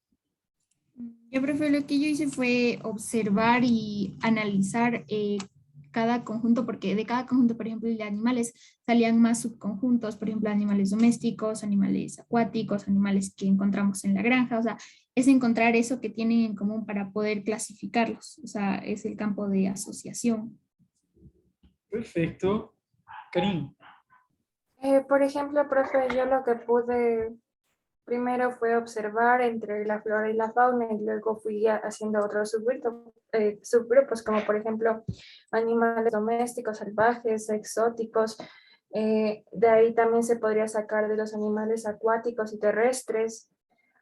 Yo prefiero lo que yo hice fue observar y analizar cada conjunto, porque de cada conjunto, por ejemplo, de animales salían más subconjuntos, por ejemplo, animales domésticos, animales acuáticos, animales que encontramos en la granja, o sea, es encontrar eso que tienen en común para poder clasificarlos, o sea, es el campo de asociación. Perfecto. Karim. Por ejemplo, profe, yo lo que pude primero fue observar entre la flora y la fauna y luego fui haciendo otros subgrupos, como por ejemplo animales domésticos, salvajes, exóticos. De ahí también se podría sacar de los animales acuáticos y terrestres.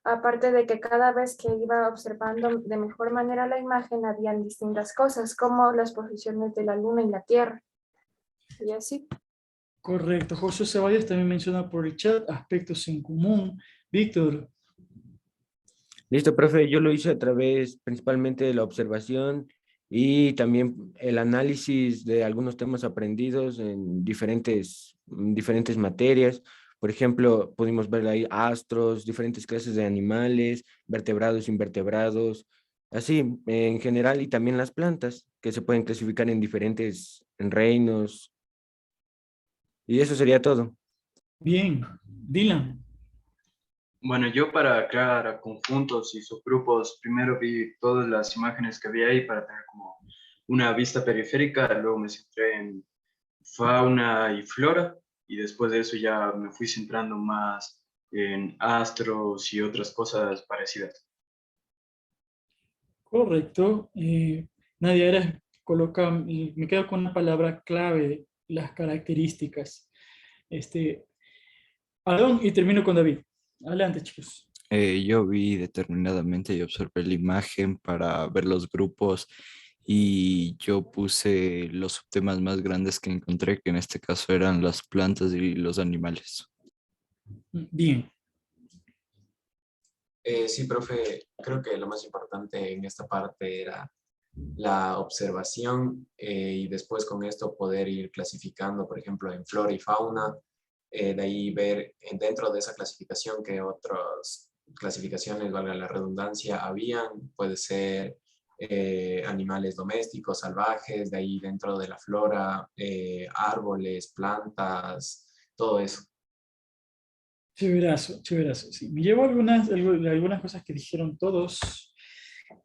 Aparte de que cada vez que iba observando de mejor manera la imagen, habían distintas cosas, como las posiciones de la luna y la tierra. Y así. Correcto. José Ceballos también menciona por el chat aspectos en común. Víctor. Listo, profe. Yo lo hice a través principalmente de la observación y también el análisis de algunos temas aprendidos en diferentes materias. Por ejemplo, pudimos ver ahí astros, diferentes clases de animales, vertebrados, invertebrados, así en general, y también las plantas, que se pueden clasificar en diferentes reinos. Y eso sería todo. Bien. Dylan. Bueno, yo para crear conjuntos y subgrupos, primero vi todas las imágenes que había ahí para tener como una vista periférica, luego me centré en fauna y flora, y después de eso ya me fui centrando más en astros y otras cosas parecidas. Correcto. Nadia, me quedo con una palabra clave, las características. Adón, y termino con David. Adelante, chicos. Yo vi determinadamente y observé la imagen para ver los grupos y yo puse los subtemas más grandes que encontré, que en este caso eran las plantas y los animales. Bien. Sí, profe, creo que lo más importante en esta parte era la observación y después con esto poder ir clasificando, por ejemplo, en flora y fauna, de ahí ver dentro de esa clasificación que otras clasificaciones, valga la redundancia, habían, puede ser animales domésticos, salvajes, de ahí dentro de la flora, árboles, plantas, todo eso. Chéverazo, chéverazo. Sí, me llevo algunas cosas que dijeron todos.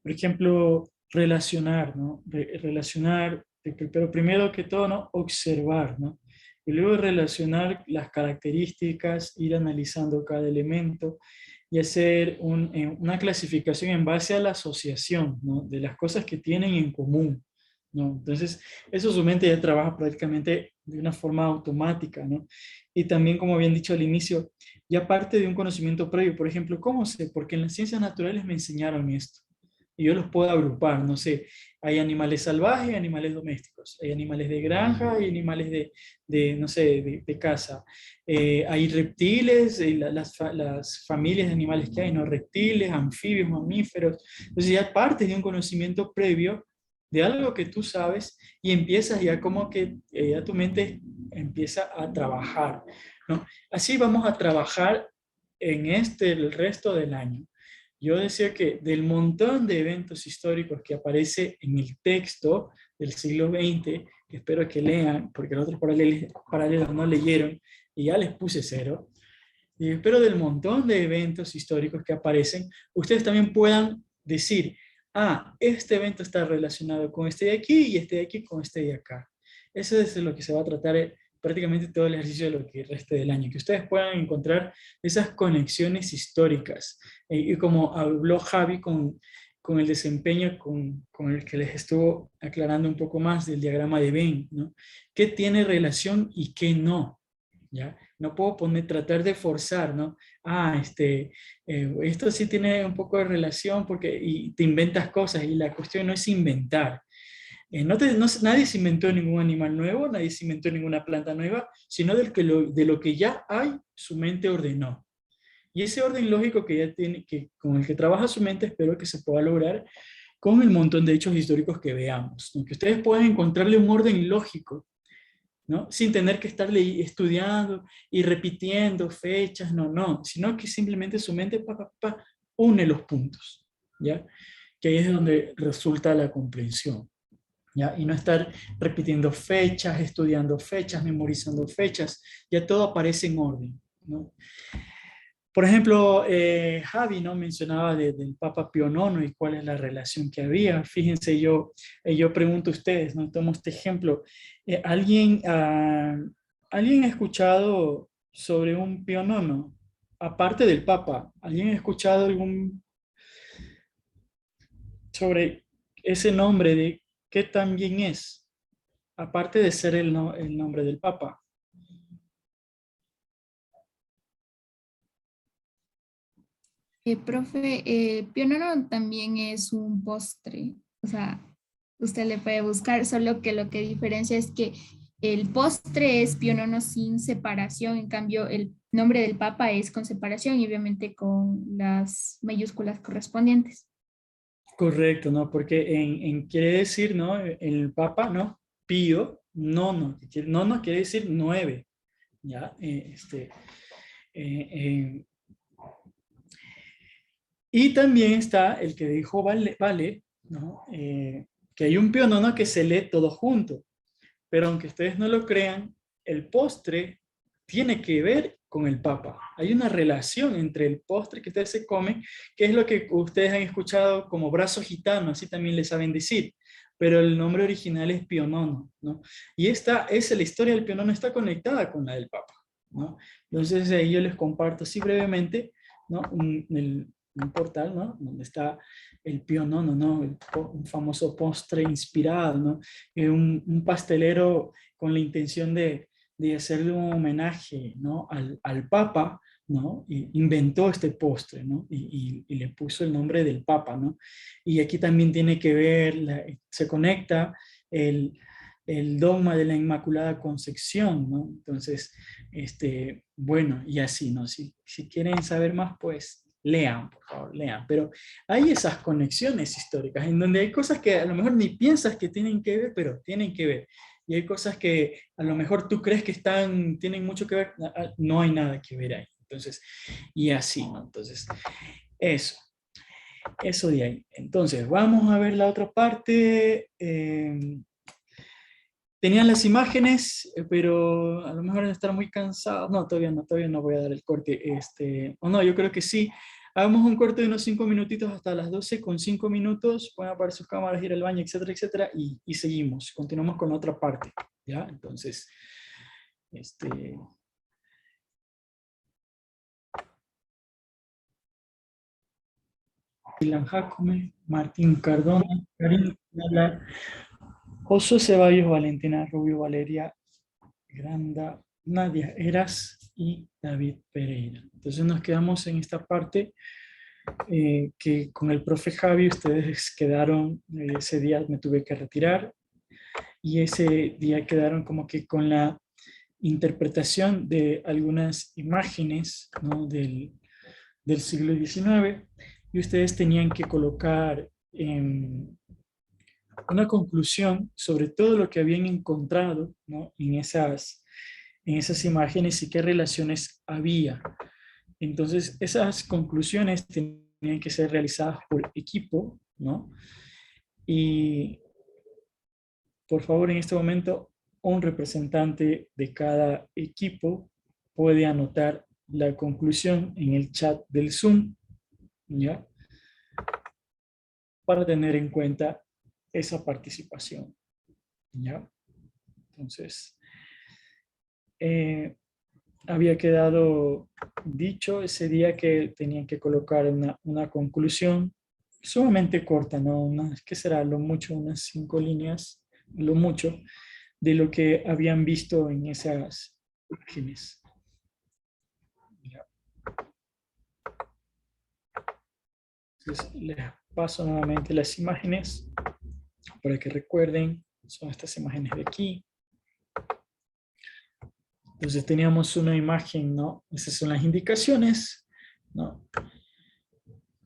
Por ejemplo, relacionar, ¿no? Relacionar, pero primero que todo, ¿no? Observar, ¿no? Y luego relacionar las características, ir analizando cada elemento y hacer una clasificación en base a la asociación, ¿no? De las cosas que tienen en común, ¿no? Entonces, eso su mente ya trabaja prácticamente de una forma automática, ¿no? Y también, como habían dicho al inicio, ya parte de un conocimiento previo. Por ejemplo, ¿cómo sé? Porque en las ciencias naturales me enseñaron esto. y yo los puedo agrupar, no sé, hay animales salvajes y animales domésticos, hay animales de granja y animales no sé, de casa, hay reptiles, las familias de animales que hay, ¿no? Reptiles, anfibios, mamíferos, entonces ya partes de un conocimiento previo de algo que tú sabes y empiezas ya como que ya tu mente empieza a trabajar, ¿no? Así vamos a trabajar en el resto del año. Yo decía que del montón de eventos históricos que aparece en el texto del siglo XX, que espero que lean, porque los otros paralelos no leyeron y ya les puse 0, y espero del montón de eventos históricos que aparecen, ustedes también puedan decir, ah, este evento está relacionado con este de aquí y este de aquí con este de acá. Eso es de lo que se va a tratar prácticamente todo el ejercicio de lo que reste del año, que ustedes puedan encontrar esas conexiones históricas. Y como habló Javi con el desempeño con el que les estuvo aclarando un poco más del diagrama de Venn, ¿no? ¿Qué tiene relación y qué no? ¿Ya? No puedo tratar de forzar, ¿no? Ah, esto sí tiene un poco de relación porque y te inventas cosas y la cuestión no es inventar. Nadie se inventó ningún animal nuevo, nadie se inventó ninguna planta nueva, sino de lo que ya hay, su mente ordenó. Y ese orden lógico que ya tiene, con el que trabaja su mente, espero que se pueda lograr con el montón de hechos históricos que veamos, ¿no? Que ustedes puedan encontrarle un orden lógico, ¿no? Sin tener que estar estudiando y repitiendo fechas, no, sino que simplemente su mente une los puntos, ¿ya? Que ahí es donde resulta la comprensión, ¿ya? Y no estar repitiendo fechas, estudiando fechas, memorizando fechas, ya todo aparece en orden, ¿no? Por ejemplo, Javi, ¿no? Mencionaba del Papa Pío IX y cuál es la relación que había. Fíjense, yo pregunto a ustedes, ¿no? Tomo este ejemplo. ¿Alguien ha escuchado sobre un Pío IX? Aparte del Papa, ¿alguien ha escuchado sobre ese nombre de qué también es? Aparte de ser el nombre del Papa. Profe, Pío IX también es un postre, o sea, usted le puede buscar, solo que lo que diferencia es que el postre es Pío IX sin separación, en cambio el nombre del Papa es con separación y obviamente con las mayúsculas correspondientes. Correcto, ¿no? Porque quiere decir, ¿no? El Papa, ¿no? Pío, nono quiere decir 9, ¿ya? Y también está el que dijo Vale, ¿no? Que hay un Pío IX que se lee todo junto, pero aunque ustedes no lo crean, el postre tiene que ver con el Papa. Hay una relación entre el postre que ustedes se comen, que es lo que ustedes han escuchado como brazo gitano, así también le saben decir, pero el nombre original es Pío IX, ¿no? Y la historia del Pío IX está conectada con la del Papa, ¿no? Entonces ahí yo les comparto así brevemente, ¿no? Un portal, ¿no? Donde está el Pío IX, ¿no? Un famoso postre inspirado, ¿no? Un pastelero con la intención de hacerle un homenaje, ¿no? al Papa, ¿no? Y inventó este postre, ¿no? Y le puso el nombre del Papa, ¿no? Y aquí también tiene que ver, se conecta el dogma de la Inmaculada Concepción, ¿no? Entonces, bueno, y así, ¿no? Si quieren saber más, pues lean, por favor, lean. Pero hay esas conexiones históricas en donde hay cosas que a lo mejor ni piensas que tienen que ver, pero tienen que ver. Y hay cosas que a lo mejor tú crees que tienen mucho que ver, no hay nada que ver ahí. Entonces, y así, ¿no? Entonces, eso de ahí. Entonces, vamos a ver la otra parte. Tenían las imágenes, pero a lo mejor van a estar muy cansados. No, todavía no voy a dar el corte. O no, yo creo que sí. Hagamos un corte de unos 5 minutitos hasta las 12 con 5 minutos. Pueden apagar sus cámaras, ir al baño, etcétera, etcétera. Y seguimos. Continuamos con la otra parte. ¿Ya? Entonces, Ilan Jacome, Martín Cardona, Karim Nala, Josué Ceballos, Valentina Rubio, Valeria Granda, Nadia Eras y David Pereira. Entonces nos quedamos en esta parte que con el profe Javi ustedes quedaron, ese día me tuve que retirar, y ese día quedaron como que con la interpretación de algunas imágenes, ¿no? del siglo XIX, y ustedes tenían que colocar una conclusión sobre todo lo que habían encontrado, ¿no? en esas imágenes y qué relaciones había. Entonces, esas conclusiones tenían que ser realizadas por equipo, ¿no? Y por favor, en este momento, un representante de cada equipo puede anotar la conclusión en el chat del Zoom, ¿ya? Para tener en cuenta esa participación, ¿ya? Entonces, había quedado dicho ese día que tenían que colocar una conclusión sumamente corta, ¿no? ¿Qué será? Lo mucho, unas 5 líneas, lo mucho, de lo que habían visto en esas imágenes. Ya. Entonces, les paso nuevamente las imágenes para que recuerden, son estas imágenes de aquí. Entonces teníamos una imagen, ¿no? Esas son las indicaciones, ¿no?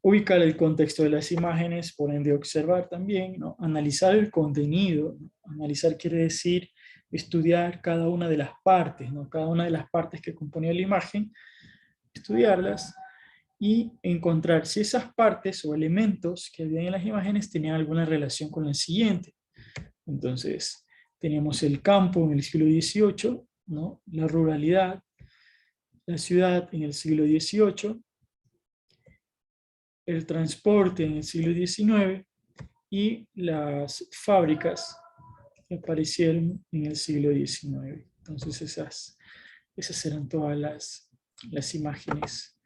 Ubicar el contexto de las imágenes, por ende observar también, ¿no? Analizar el contenido, ¿no? Analizar quiere decir estudiar cada una de las partes, ¿no? Cada una de las partes que componía la imagen, estudiarlas y encontrar si esas partes o elementos que había en las imágenes tenían alguna relación con la siguiente. Entonces, teníamos el campo en el siglo XVIII, ¿no? La ruralidad, la ciudad en el siglo XVIII, el transporte en el siglo XIX y las fábricas que aparecieron en el siglo XIX. Entonces esas eran todas las imágenes.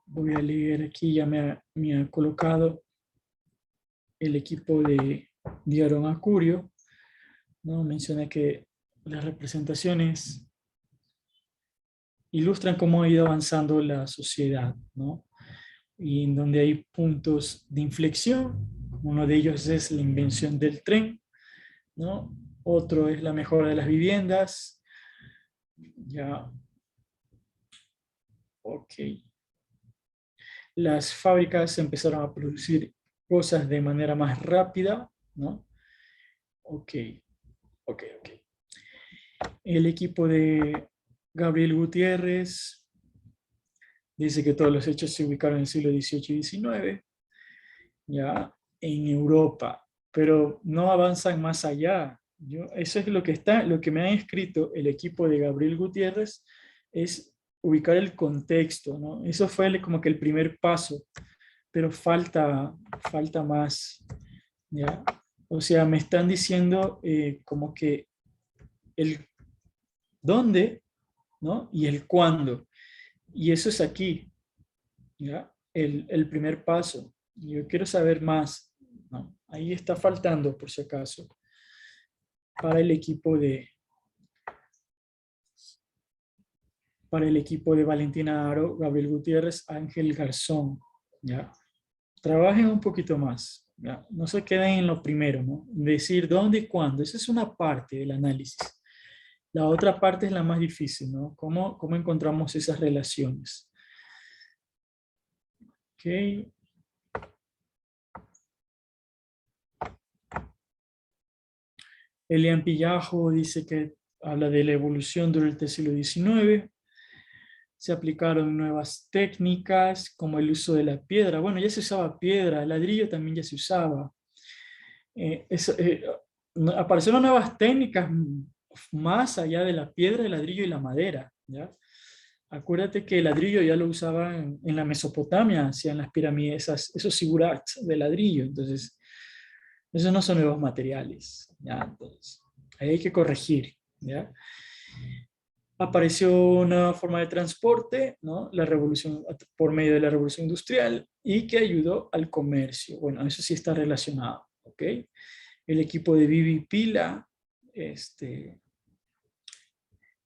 Voy a leer aquí, ya me ha colocado el equipo de Aaron Acurio, ¿no? Menciona que las representaciones ilustran cómo ha ido avanzando la sociedad, ¿no? Y en donde hay puntos de inflexión. Uno de ellos es la invención del tren, ¿no? Otro es la mejora de las viviendas. Ya. Ok. Las fábricas empezaron a producir cosas de manera más rápida, ¿no? Ok. El equipo de Gabriel Gutiérrez dice que todos los hechos se ubicaron en el siglo XVIII y XIX, ya, en Europa, pero no avanzan más allá. Eso es lo que me ha escrito el equipo de Gabriel Gutiérrez, es ubicar el contexto, ¿no? Eso fue como que el primer paso, pero falta más, ¿ya? O sea, me están diciendo como que el dónde, ¿no? Y el cuándo. Y eso es aquí, ¿ya? El primer paso. Yo quiero saber más, ¿no? Ahí está faltando, por si acaso, para el equipo de Valentina Aro, Gabriel Gutiérrez, Ángel Garzón, ¿ya? Trabajen un poquito más, ¿ya? No se queden en lo primero, ¿no? Decir dónde y cuándo, esa es una parte del análisis. La otra parte es la más difícil, ¿no? ¿Cómo encontramos esas relaciones? Ok. Elian Pillajo dice que habla de la evolución durante el siglo XIX. Se aplicaron nuevas técnicas como el uso de la piedra. Bueno, ya se usaba piedra, el ladrillo también ya se usaba. Aparecieron nuevas técnicas más allá de la piedra, el ladrillo y la madera, ¿ya? Acuérdate que el ladrillo ya lo usaban en la Mesopotamia, hacían las pirámides, esos zigurats de ladrillo. Entonces, esos no son nuevos materiales, ¿ya? Entonces, ahí hay que corregir, ¿ya? Apareció una forma de transporte, ¿no? La revolución, por medio de la revolución industrial, y que ayudó al comercio. Bueno, eso sí está relacionado, ¿ok? El equipo de Vivi Pila,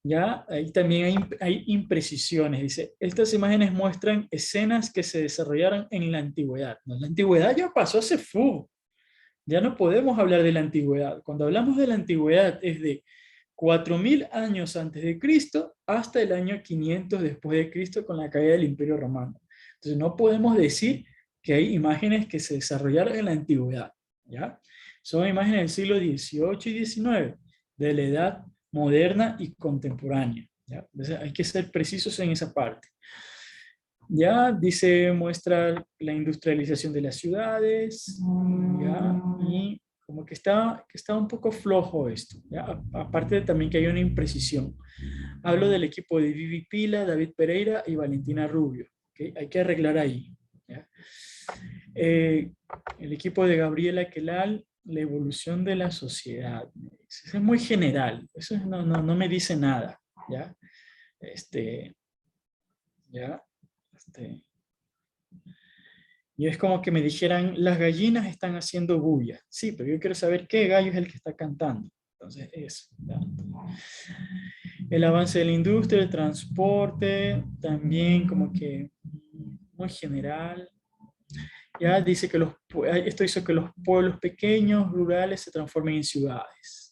Ya, ahí también hay imprecisiones. Dice, estas imágenes muestran escenas que se desarrollaron en la antigüedad. No, la antigüedad ya pasó hace fu. Ya no podemos hablar de la antigüedad. Cuando hablamos de la antigüedad es de 4000 años antes de Cristo hasta el año 500 después de Cristo con la caída del Imperio Romano. Entonces no podemos decir que hay imágenes que se desarrollaron en la antigüedad. ¿Ya? Son imágenes del siglo XVIII y XIX, de la edad moderna y contemporánea. ¿Ya? Entonces hay que ser precisos en esa parte. Ya dice, muestra la industrialización de las ciudades, ¿ya? Y como que está un poco flojo esto, ¿ya? Aparte de también que hay una imprecisión. Hablo del equipo de Vivi Pila, David Pereira y Valentina Rubio, ¿okay? Hay que arreglar ahí, ¿ya? El equipo de Gabriela Quelal, la evolución de la sociedad. Eso es muy general, eso no me dice nada, ¿ya? ¿Ya? Y es como que me dijeran, las gallinas están haciendo bulla. Sí, pero yo quiero saber qué gallo es el que está cantando. Entonces, eso. ¿Ya? El avance de la industria, el transporte, también como que muy general. Ya dice que esto hizo que los pueblos pequeños, rurales, se transformen en ciudades.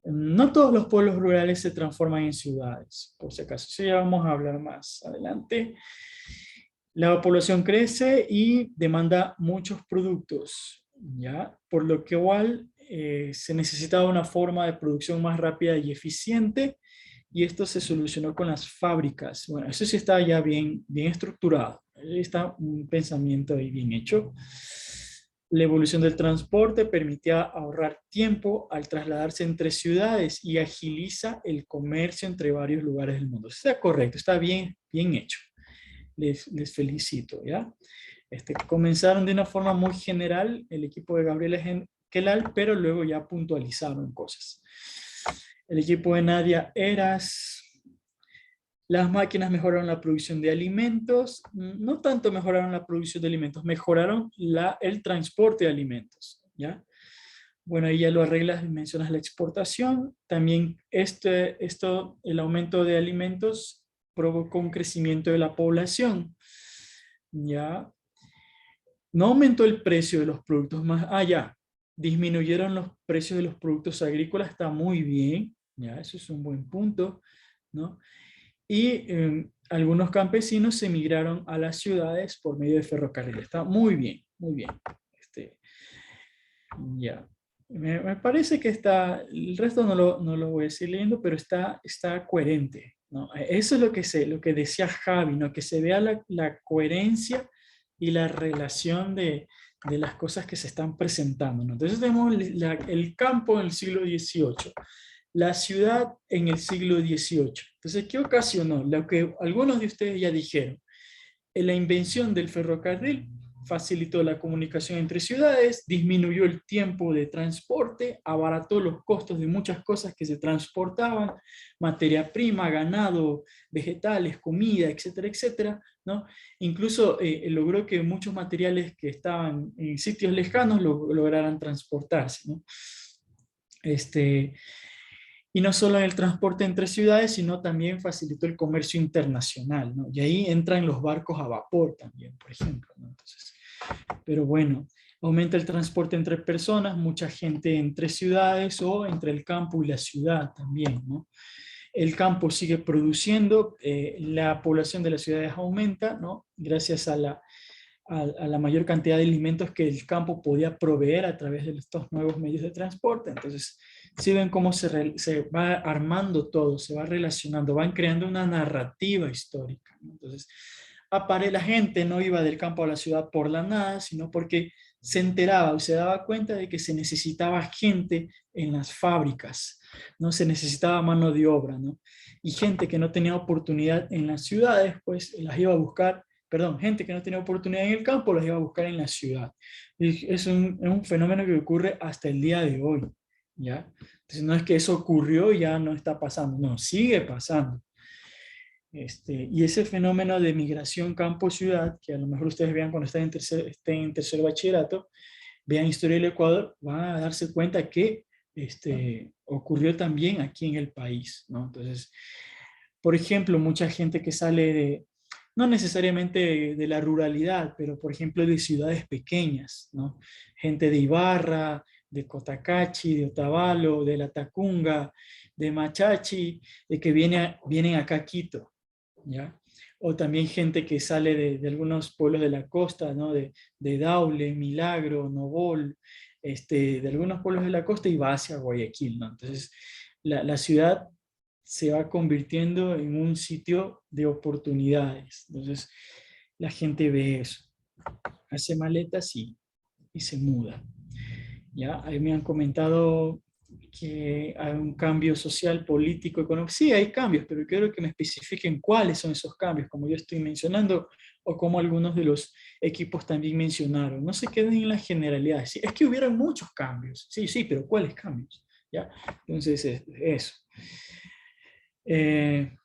No todos los pueblos rurales se transforman en ciudades, por si acaso. Eso ya vamos a hablar más adelante. La población crece y demanda muchos productos, ¿ya? Por lo que igual se necesitaba una forma de producción más rápida y eficiente, y esto se solucionó con las fábricas. Bueno, eso sí está ya bien estructurado. Ahí está un pensamiento ahí bien hecho. La evolución del transporte permitía ahorrar tiempo al trasladarse entre ciudades y agiliza el comercio entre varios lugares del mundo. Está correcto, está bien hecho. Les felicito, ¿ya? Comenzaron de una forma muy general el equipo de Gabriela Quelal, pero luego ya puntualizaron cosas. El equipo de Nadia Eras. Las máquinas mejoraron la producción de alimentos. No tanto mejoraron la producción de alimentos, mejoraron el transporte de alimentos, ¿ya? Bueno, ahí ya lo arreglas y mencionas la exportación. También el aumento de alimentos provocó un crecimiento de la población, ¿ya? No aumentó el precio de los productos más, ya, disminuyeron los precios de los productos agrícolas, está muy bien, ¿ya? Eso es un buen punto, ¿no? Y algunos campesinos se migraron a las ciudades por medio de ferrocarril, está muy bien, muy bien. Ya. Me parece que el resto no lo voy a seguir leyendo, pero está coherente, ¿no? Eso es lo que decía Javi, ¿no? Que se vea la coherencia y la relación de las cosas que se están presentando, ¿no? Entonces tenemos el campo en el siglo XVIII, la ciudad en el siglo XVIII. Entonces, ¿qué ocasionó? Lo que algunos de ustedes ya dijeron. La invención del ferrocarril facilitó la comunicación entre ciudades, disminuyó el tiempo de transporte, abarató los costos de muchas cosas que se transportaban, materia prima, ganado, vegetales, comida, etcétera, etcétera, ¿no? Incluso logró que muchos materiales que estaban en sitios lejanos lograran transportarse, ¿no? Y no solo en el transporte entre ciudades, sino también facilitó el comercio internacional, ¿no? Y ahí entran los barcos a vapor también, por ejemplo, ¿no? Entonces, pero bueno, aumenta el transporte entre personas, mucha gente entre ciudades o entre el campo y la ciudad también, ¿no? El campo sigue produciendo, la población de las ciudades aumenta, ¿no? Gracias a la mayor cantidad de alimentos que el campo podía proveer a través de estos nuevos medios de transporte. Entonces, si ven cómo se va armando todo, se va relacionando, van creando una narrativa histórica, ¿no? Entonces, la gente no iba del campo a la ciudad por la nada, sino porque se enteraba o se daba cuenta de que se necesitaba gente en las fábricas, ¿no? Se necesitaba mano de obra, ¿no? Y gente que no tenía oportunidad en las ciudades, pues las iba a buscar, gente que no tenía oportunidad en el campo, las iba a buscar en la ciudad. Y es un fenómeno que ocurre hasta el día de hoy, ¿ya? Entonces no es que eso ocurrió y ya no está pasando, no, sigue pasando. Y ese fenómeno de migración campo-ciudad, que a lo mejor ustedes vean cuando estén en tercer bachillerato, vean Historia del Ecuador, van a darse cuenta que ocurrió también aquí en el país, ¿no? Entonces, por ejemplo, mucha gente que sale de, no necesariamente de la ruralidad, pero por ejemplo de ciudades pequeñas, ¿no? Gente de Ibarra, de Cotacachi, de Otavalo, de La Tacunga, de Machachi, de que vienen acá a Quito, ¿ya? O también gente que sale de algunos pueblos de la costa, ¿no? De Daule, Milagro, Novol, de algunos pueblos de la costa y va hacia Guayaquil, ¿no? Entonces, la ciudad se va convirtiendo en un sitio de oportunidades. Entonces, la gente ve eso, hace maletas y se muda. ¿Ya? Ahí me han comentado que hay un cambio social, político, económico. Sí, hay cambios, pero quiero que me especifiquen cuáles son esos cambios, como yo estoy mencionando, o como algunos de los equipos también mencionaron. No se queden en las generalidades. Sí, es que hubieron muchos cambios. Sí, sí, pero ¿cuáles cambios? ¿Ya? Entonces, eso.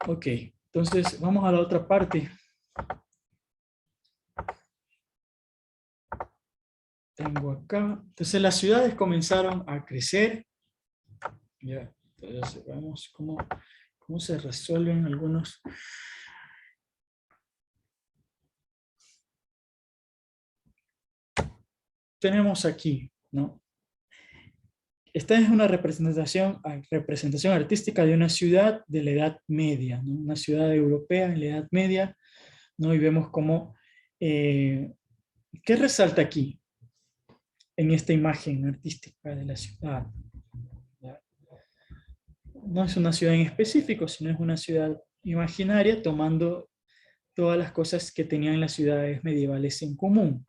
Ok, entonces vamos a la otra parte. Tengo acá. Entonces las ciudades comenzaron a crecer. Ya, entonces vemos cómo se resuelven algunos. Tenemos aquí, ¿no? Esta es una representación artística de una ciudad de la Edad Media, ¿no? Una ciudad europea en la Edad Media, ¿no? Y vemos cómo, ¿qué resalta aquí? En esta imagen artística de la ciudad. No es una ciudad en específico, sino es una ciudad imaginaria tomando todas las cosas que tenían las ciudades medievales en común.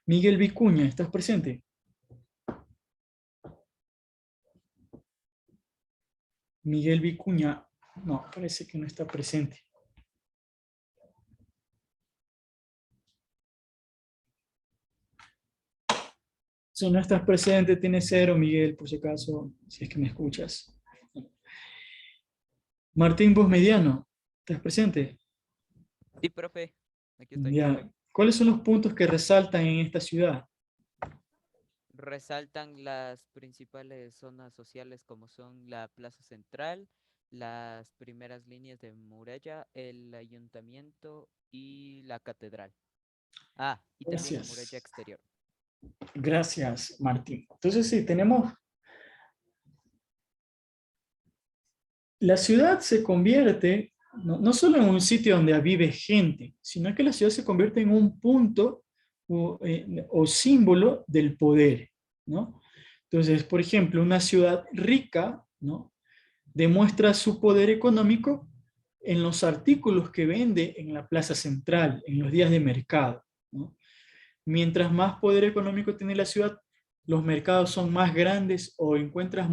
Miguel Vicuña, ¿estás presente? Miguel Vicuña, no, parece que no está presente. Si no estás presente, tienes 0, Miguel, por si acaso, si es que me escuchas. Martín Bosmediano, ¿estás presente? Sí, profe. Aquí estoy. Ya. ¿Cuáles son los puntos que resaltan en esta ciudad? Resaltan las principales zonas sociales como son la Plaza Central, las primeras líneas de muralla, el ayuntamiento y la catedral. Ah, y también la muralla exterior. Gracias, Martín. Entonces sí, tenemos... La ciudad se convierte no solo en un sitio donde vive gente, sino que la ciudad se convierte en un punto o símbolo del poder, ¿no? Entonces, por ejemplo, una ciudad rica, ¿no? Demuestra su poder económico en los artículos que vende en la plaza central, en los días de mercado, ¿no? Mientras más poder económico tiene la ciudad, los mercados son más grandes o encuentras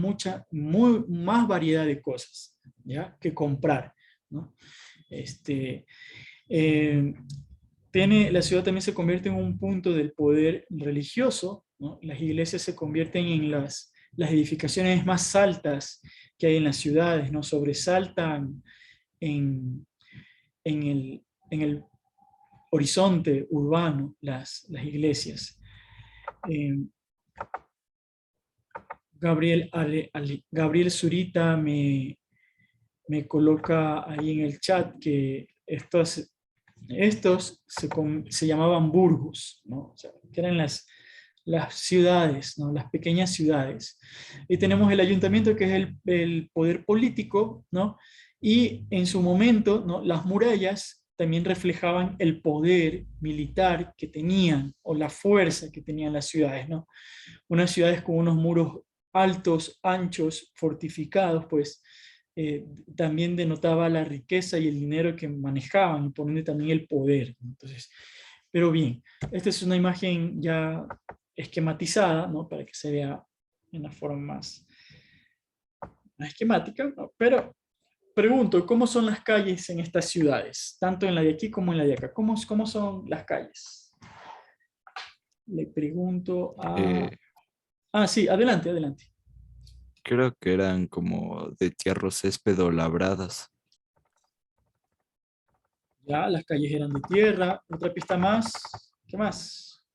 más variedad de cosas, ¿ya? Que comprar, ¿no? La ciudad también se convierte en un punto del poder religioso, ¿no? Las iglesias se convierten en las edificaciones más altas que hay en las ciudades, ¿no? Sobresaltan en el horizonte urbano las iglesias. Gabriel Zurita me coloca ahí en el chat que estos se llamaban burgos, ¿no? O sea, que eran las ciudades, ¿no? Las pequeñas ciudades. Y tenemos el ayuntamiento, que es el poder político, ¿no? Y en su momento, ¿no? Las murallas también reflejaban el poder militar que tenían, o la fuerza que tenían las ciudades, ¿no? Unas ciudades con unos muros altos, anchos, fortificados, pues también denotaba la riqueza y el dinero que manejaban, y por ende también el poder. Entonces, pero bien, esta es una imagen ya esquematizada, ¿no? Para que se vea en la forma más esquemática, ¿no? Pero pregunto, ¿cómo son las calles en estas ciudades? Tanto en la de aquí como en la de acá. ¿Cómo son las calles? Le pregunto a... sí, adelante. Creo que eran como de tierra césped o labradas. Ya, las calles eran de tierra. Otra pista más. ¿Qué más?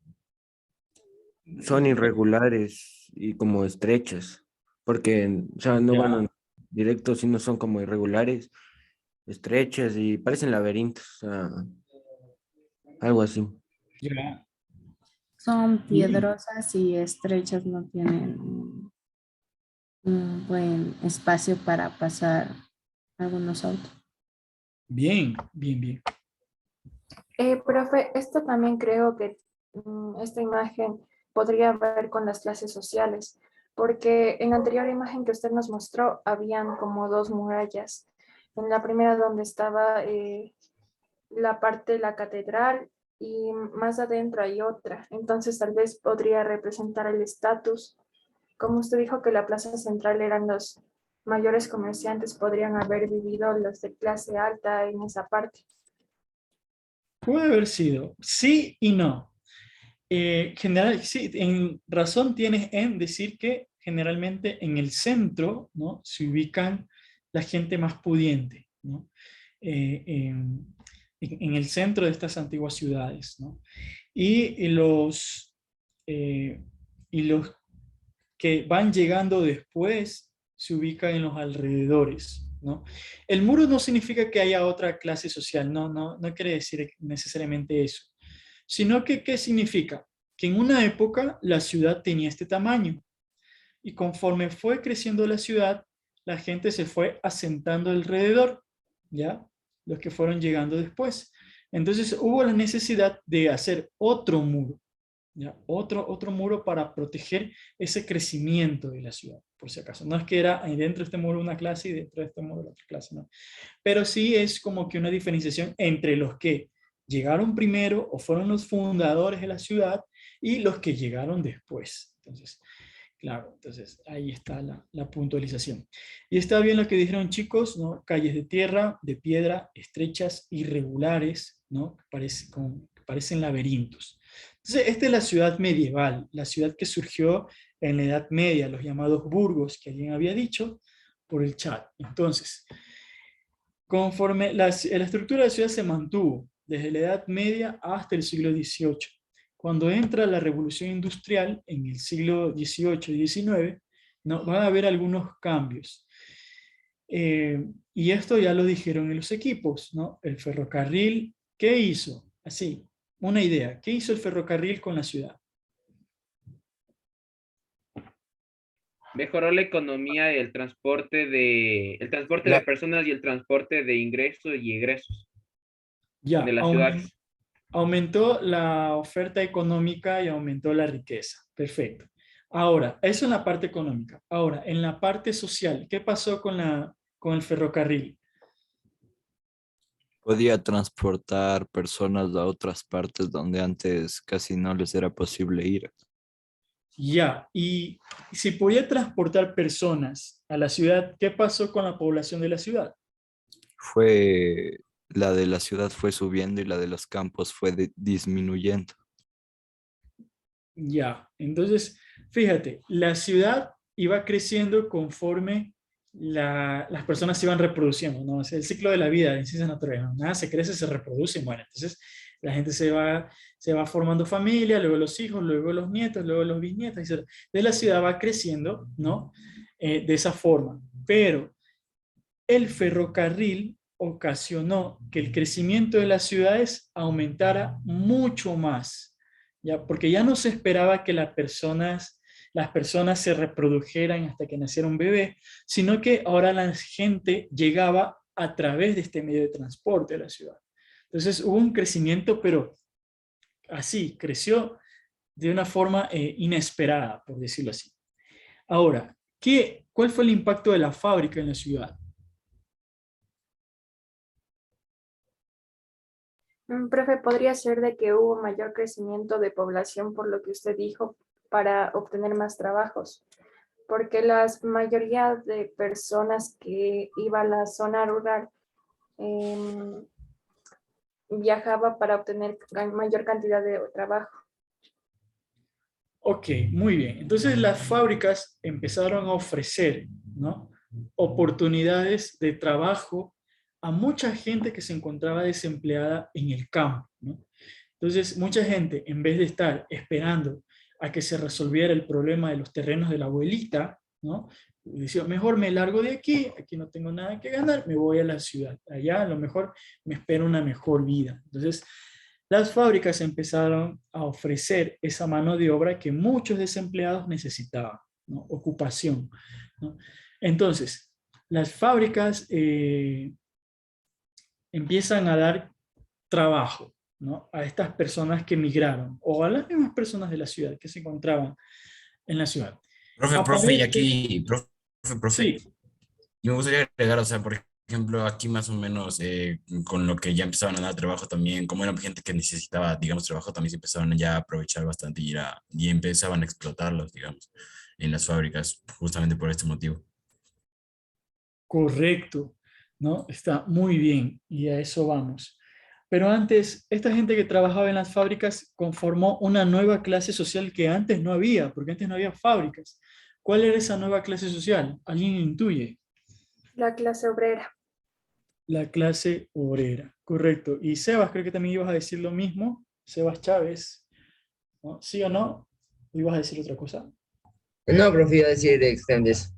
Son irregulares y como estrechas. porque, o sea, no Ya. van directos, sino son como irregulares, estrechas y parecen laberintos, o sea, algo así. Ya. Son Bien. piedrosas y estrechas, no tienen un buen espacio para pasar algunos autos. Bien, bien, bien. Profe, esto también creo que esta imagen podría ver con las clases sociales, porque en la anterior imagen que usted nos mostró habían como dos murallas. En la primera donde estaba la parte de la catedral y más adentro hay otra. Entonces tal vez podría representar el estatus. Como usted dijo que la plaza central eran los mayores comerciantes, podrían haber vivido los de clase alta en esa parte. Puede haber sido, sí y no. General, sí, en razón tienes en decir que generalmente en el centro, ¿no?, se ubican la gente más pudiente, ¿no? En el centro de estas antiguas ciudades, ¿no? Y eh, y los que van llegando después se ubican en los alrededores, ¿no? El muro no significa que haya otra clase social, no quiere decir necesariamente eso, sino que, ¿qué significa? Que en una época la ciudad tenía este tamaño y conforme fue creciendo la ciudad, la gente se fue asentando alrededor, ¿ya? Los que fueron llegando después. Entonces hubo la necesidad de hacer otro muro, ¿ya? Otro muro para proteger ese crecimiento de la ciudad, por si acaso. No es que era dentro de este muro una clase y dentro de este muro la otra clase, no. Pero sí es como que una diferenciación entre los que llegaron primero o fueron los fundadores de la ciudad y los que llegaron después. Entonces, claro, entonces ahí está la puntualización. Y está bien lo que dijeron chicos, ¿no? Calles de tierra, de piedra, estrechas, irregulares, ¿no? Que parecen laberintos. Entonces, esta es la ciudad medieval, la ciudad que surgió en la Edad Media, los llamados burgos, que alguien había dicho por el chat. Entonces, conforme la estructura de la ciudad se mantuvo desde la Edad Media hasta el siglo XVIII. Cuando entra la revolución industrial en el siglo XVIII y XIX, ¿no?, van a haber algunos cambios. Y esto ya lo dijeron en los equipos, ¿no? El ferrocarril, ¿qué hizo? Así, una idea. ¿Qué hizo el ferrocarril con la ciudad? Mejoró la economía y el transporte de personas y el transporte de ingresos y egresos Ya, de la ciudad. aumentó la oferta económica y aumentó la riqueza. Perfecto. Ahora, eso en la parte económica. Ahora, en la parte social, ¿qué pasó con el ferrocarril? Podía transportar personas a otras partes donde antes casi no les era posible ir. Ya, y si podía transportar personas a la ciudad, ¿qué pasó con la población de la ciudad? La de la ciudad fue subiendo y la de los campos fue disminuyendo. Ya, entonces, fíjate, la ciudad iba creciendo conforme las personas se iban reproduciendo, ¿no? Es el ciclo de la vida en ciencias naturales, ¿no? Nada se crece, se reproduce y muere. Entonces, la gente se va formando familia, luego los hijos, luego los nietos, luego los bisnietos, etc. Entonces, la ciudad va creciendo, ¿no? De esa forma. Pero el ferrocarril ocasionó que el crecimiento de las ciudades aumentara mucho más, ¿ya? Porque ya no se esperaba que las personas se reprodujeran hasta que naciera un bebé, sino que ahora la gente llegaba a través de este medio de transporte de la ciudad. Entonces hubo un crecimiento, pero así, creció de una forma inesperada, por decirlo así. Ahora, ¿cuál fue el impacto de la fábrica en la ciudad? Profe, podría ser de que hubo mayor crecimiento de población por lo que usted dijo para obtener más trabajos, porque la mayoría de personas que iba a la zona rural viajaba para obtener mayor cantidad de trabajo. Ok, muy bien. Entonces las fábricas empezaron a ofrecer, ¿no?, oportunidades de trabajo a mucha gente que se encontraba desempleada en el campo, ¿no? Entonces mucha gente, en vez de estar esperando a que se resolviera el problema de los terrenos de la abuelita, ¿no?, Decía, mejor me largo de aquí, aquí no tengo nada que ganar, me voy a la ciudad. Allá a lo mejor me espera una mejor vida. Entonces, las fábricas empezaron a ofrecer esa mano de obra que muchos desempleados necesitaban, ¿no? Ocupación, ¿no? Entonces, las fábricas empiezan a dar trabajo, ¿no? A estas personas que migraron o a las mismas personas de la ciudad que se encontraban en la ciudad. Profe, y Aparece, aquí, profe, sí, y me gustaría agregar, o sea, por ejemplo, aquí más o menos con lo que ya empezaban a dar trabajo también, como era gente que necesitaba, digamos, trabajo, también se empezaron ya a aprovechar bastante y empezaban a explotarlos, digamos, en las fábricas, justamente por este motivo. correcto, ¿no? Está muy bien y a eso vamos. Pero antes, esta gente que trabajaba en las fábricas conformó una nueva clase social que antes no había, porque antes no había fábricas. ¿Cuál era esa nueva clase social? ¿Alguien intuye? La clase obrera. La clase obrera, correcto. Y Sebas, creo que también ibas a decir lo mismo. Sebas Chávez, ¿no? ¿Sí o no? ¿O ibas a decir otra cosa? No, profe, iba a decir extendes.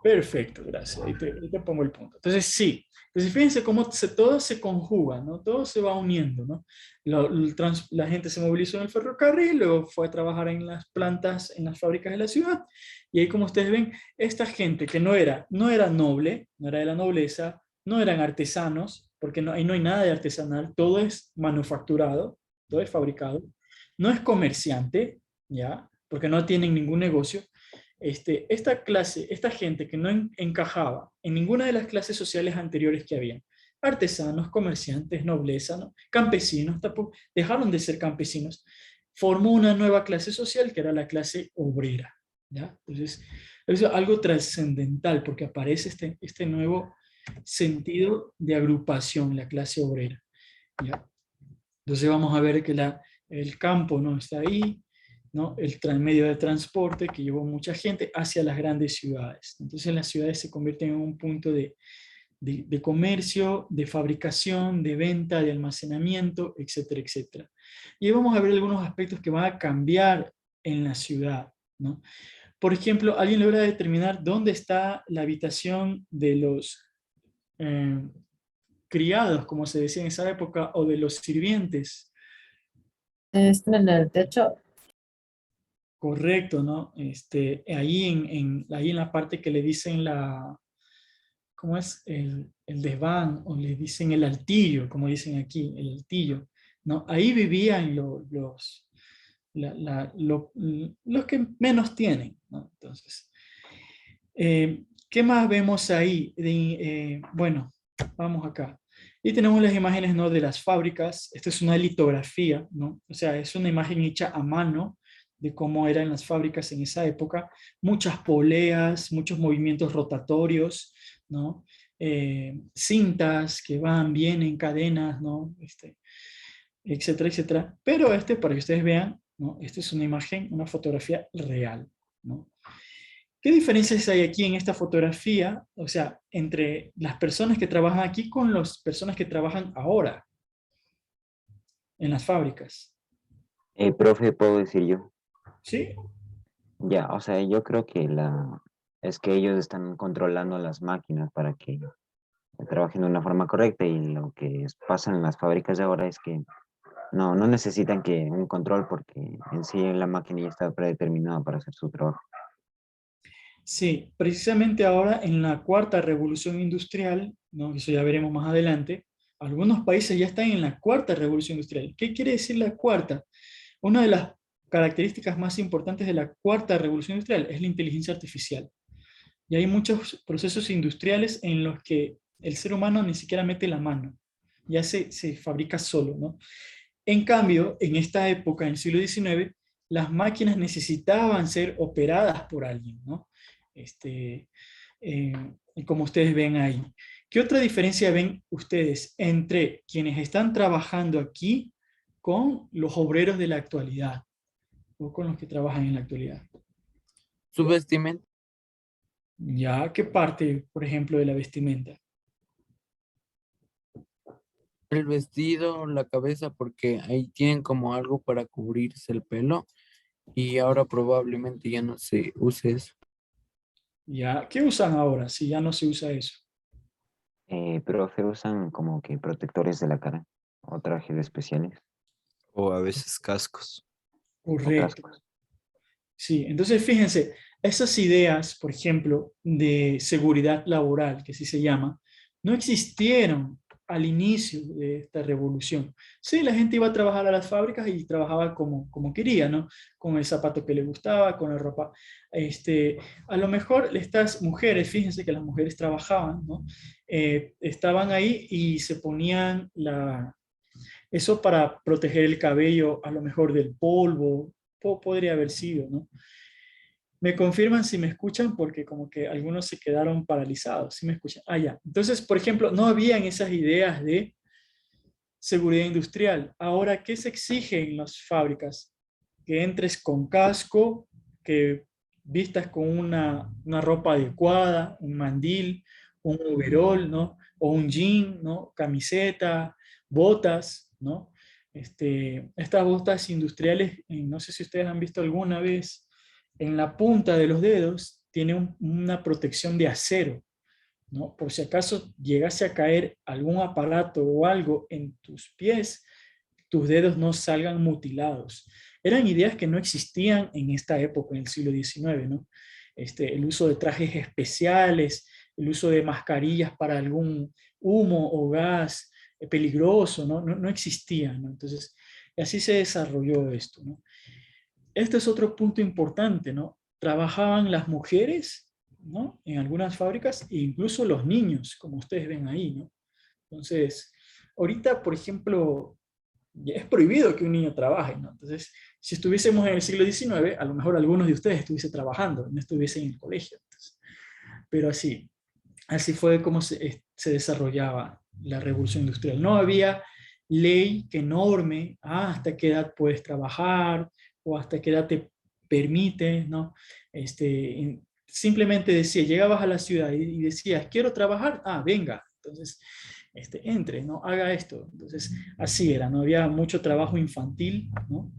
Perfecto, gracias. Ahí te pongo el punto. Entonces, sí. Entonces, fíjense cómo todo se conjuga, ¿no? Todo se va uniendo, ¿no? La gente se movilizó en el ferrocarril, luego fue a trabajar en las plantas, en las fábricas de la ciudad, y ahí como ustedes ven, esta gente que no era noble, no era de la nobleza, no eran artesanos, porque ahí no hay nada de artesanal, todo es manufacturado, todo es fabricado, no es comerciante, ¿ya? Porque no tienen ningún negocio. Esta gente que no encajaba en ninguna de las clases sociales anteriores que había, artesanos, comerciantes, nobleza, ¿no? Campesinos, tampoco, dejaron de ser campesinos, formó una nueva clase social que era la clase obrera, ¿ya? Entonces, es algo trascendental porque aparece este nuevo sentido de agrupación, la clase obrera, ¿ya? Entonces vamos a ver que el campo no está ahí, ¿no? El medio de transporte que llevó mucha gente hacia las grandes ciudades. Entonces las ciudades se convierten en un punto de comercio, de fabricación, de venta, de almacenamiento, etcétera, etcétera. Y vamos a ver algunos aspectos que van a cambiar en la ciudad, ¿no? Por ejemplo, ¿alguien logra determinar dónde está la habitación de los criados, como se decía en esa época, o de los sirvientes? Están en el techo. Correcto, ¿no? Ahí ahí en la parte que le dicen ¿cómo es? El desván, o le dicen el altillo, como dicen aquí, el altillo, ¿no? Ahí vivían los que menos tienen, ¿no? Entonces, ¿qué más vemos ahí? Bueno, vamos acá. Y tenemos las imágenes, ¿no? De las fábricas. Esta es una litografía, ¿no? O sea, es una imagen hecha a mano de cómo eran las fábricas en esa época. Muchas poleas, muchos movimientos rotatorios, ¿no? Cintas que van, vienen, cadenas, ¿no? Etcétera, etcétera. Pero para que ustedes vean, ¿no? Esta es una imagen, una fotografía real, ¿no? ¿Qué diferencias hay aquí en esta fotografía? O sea, entre las personas que trabajan aquí con las personas que trabajan ahora en las fábricas. Profe, ¿puedo decir yo? ¿Sí? Ya, o sea, yo creo que es que ellos están controlando las máquinas para que trabajen de una forma correcta, y lo que pasa en las fábricas de ahora es que no necesitan un control, porque en sí la máquina ya está predeterminada para hacer su trabajo. Sí, precisamente ahora en la cuarta revolución industrial, ¿no? Eso ya veremos más adelante, algunos países ya están en la cuarta revolución industrial. ¿Qué quiere decir la cuarta? Una de las características más importantes de la cuarta revolución industrial es la inteligencia artificial. Y hay muchos procesos industriales en los que el ser humano ni siquiera mete la mano, ya se fabrica solo, ¿no? En cambio, en esta época, en el siglo XIX, las máquinas necesitaban ser operadas por alguien, ¿no? Como ustedes ven ahí. ¿Qué otra diferencia ven ustedes entre quienes están trabajando aquí con los obreros de la actualidad, o con los que trabajan en la actualidad? Su vestimenta. ¿Ya? ¿Qué parte, por ejemplo, de la vestimenta? El vestido, la cabeza, porque ahí tienen como algo para cubrirse el pelo, y ahora probablemente ya no se use eso. ¿Ya? ¿Qué usan ahora si ya no se usa eso? Profe, usan como que protectores de la cara o trajes especiales O a veces cascos. o Correcto. cascos. Sí, entonces fíjense, esas ideas, por ejemplo, de seguridad laboral, que así se llama, no existieron al inicio de esta revolución. Sí, la gente iba a trabajar a las fábricas y trabajaba como quería, ¿no? Con el zapato que le gustaba, con la ropa. A lo mejor estas mujeres, fíjense que las mujeres trabajaban, ¿no? Estaban ahí y se ponían eso para proteger el cabello, a lo mejor del polvo, podría haber sido, ¿no? Me confirman si me escuchan porque como que algunos se quedaron paralizados, si me escuchan. Ah, ya. Entonces, por ejemplo, no habían esas ideas de seguridad industrial. Ahora, ¿qué se exige en las fábricas? Que entres con casco, que vistas con una ropa adecuada, un mandil, un overol, ¿no? O un jean, ¿no? Camiseta, botas, ¿no? Estas botas industriales, no sé si ustedes han visto alguna vez, en la punta de los dedos tiene una protección de acero, ¿no? Por si acaso llegase a caer algún aparato o algo en tus pies, tus dedos no salgan mutilados. Eran ideas que no existían en esta época, en el siglo XIX, ¿no? El uso de trajes especiales, el uso de mascarillas para algún humo o gas peligroso, ¿no? No existía, ¿no? Entonces, así se desarrolló esto, ¿no? Este es otro punto importante, ¿no? Trabajaban las mujeres, ¿no? En algunas fábricas e incluso los niños, como ustedes ven ahí, ¿no? Entonces, ahorita, por ejemplo, ya es prohibido que un niño trabaje, ¿no? Entonces, si estuviésemos en el siglo XIX, a lo mejor algunos de ustedes estuviesen trabajando, no estuviesen en el colegio. Entonces, pero así fue como se desarrollaba la revolución industrial. No había ley que norme hasta qué edad puedes trabajar o hasta qué edad te permite, ¿no? Simplemente decía, llegabas a la ciudad y decías, quiero trabajar, venga. Entonces, entre, ¿no? Haga esto. Entonces, así era, ¿no? Había mucho trabajo infantil, ¿no?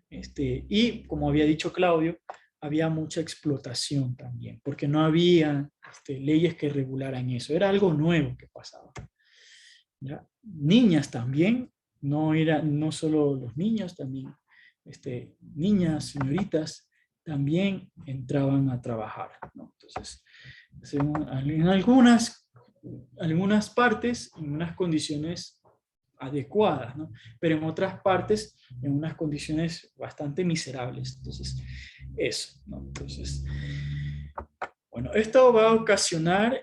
Y como había dicho Claudio, había mucha explotación también, porque no había leyes que regularan eso. Era algo nuevo que pasaba. ¿Ya? Niñas también, no solo los niños, también niñas, señoritas, también entraban a trabajar, ¿no? Entonces, en algunas partes, en unas condiciones adecuadas, ¿no? Pero en otras partes, en unas condiciones bastante miserables. Entonces, eso, ¿no? Entonces, bueno, esto va a ocasionar,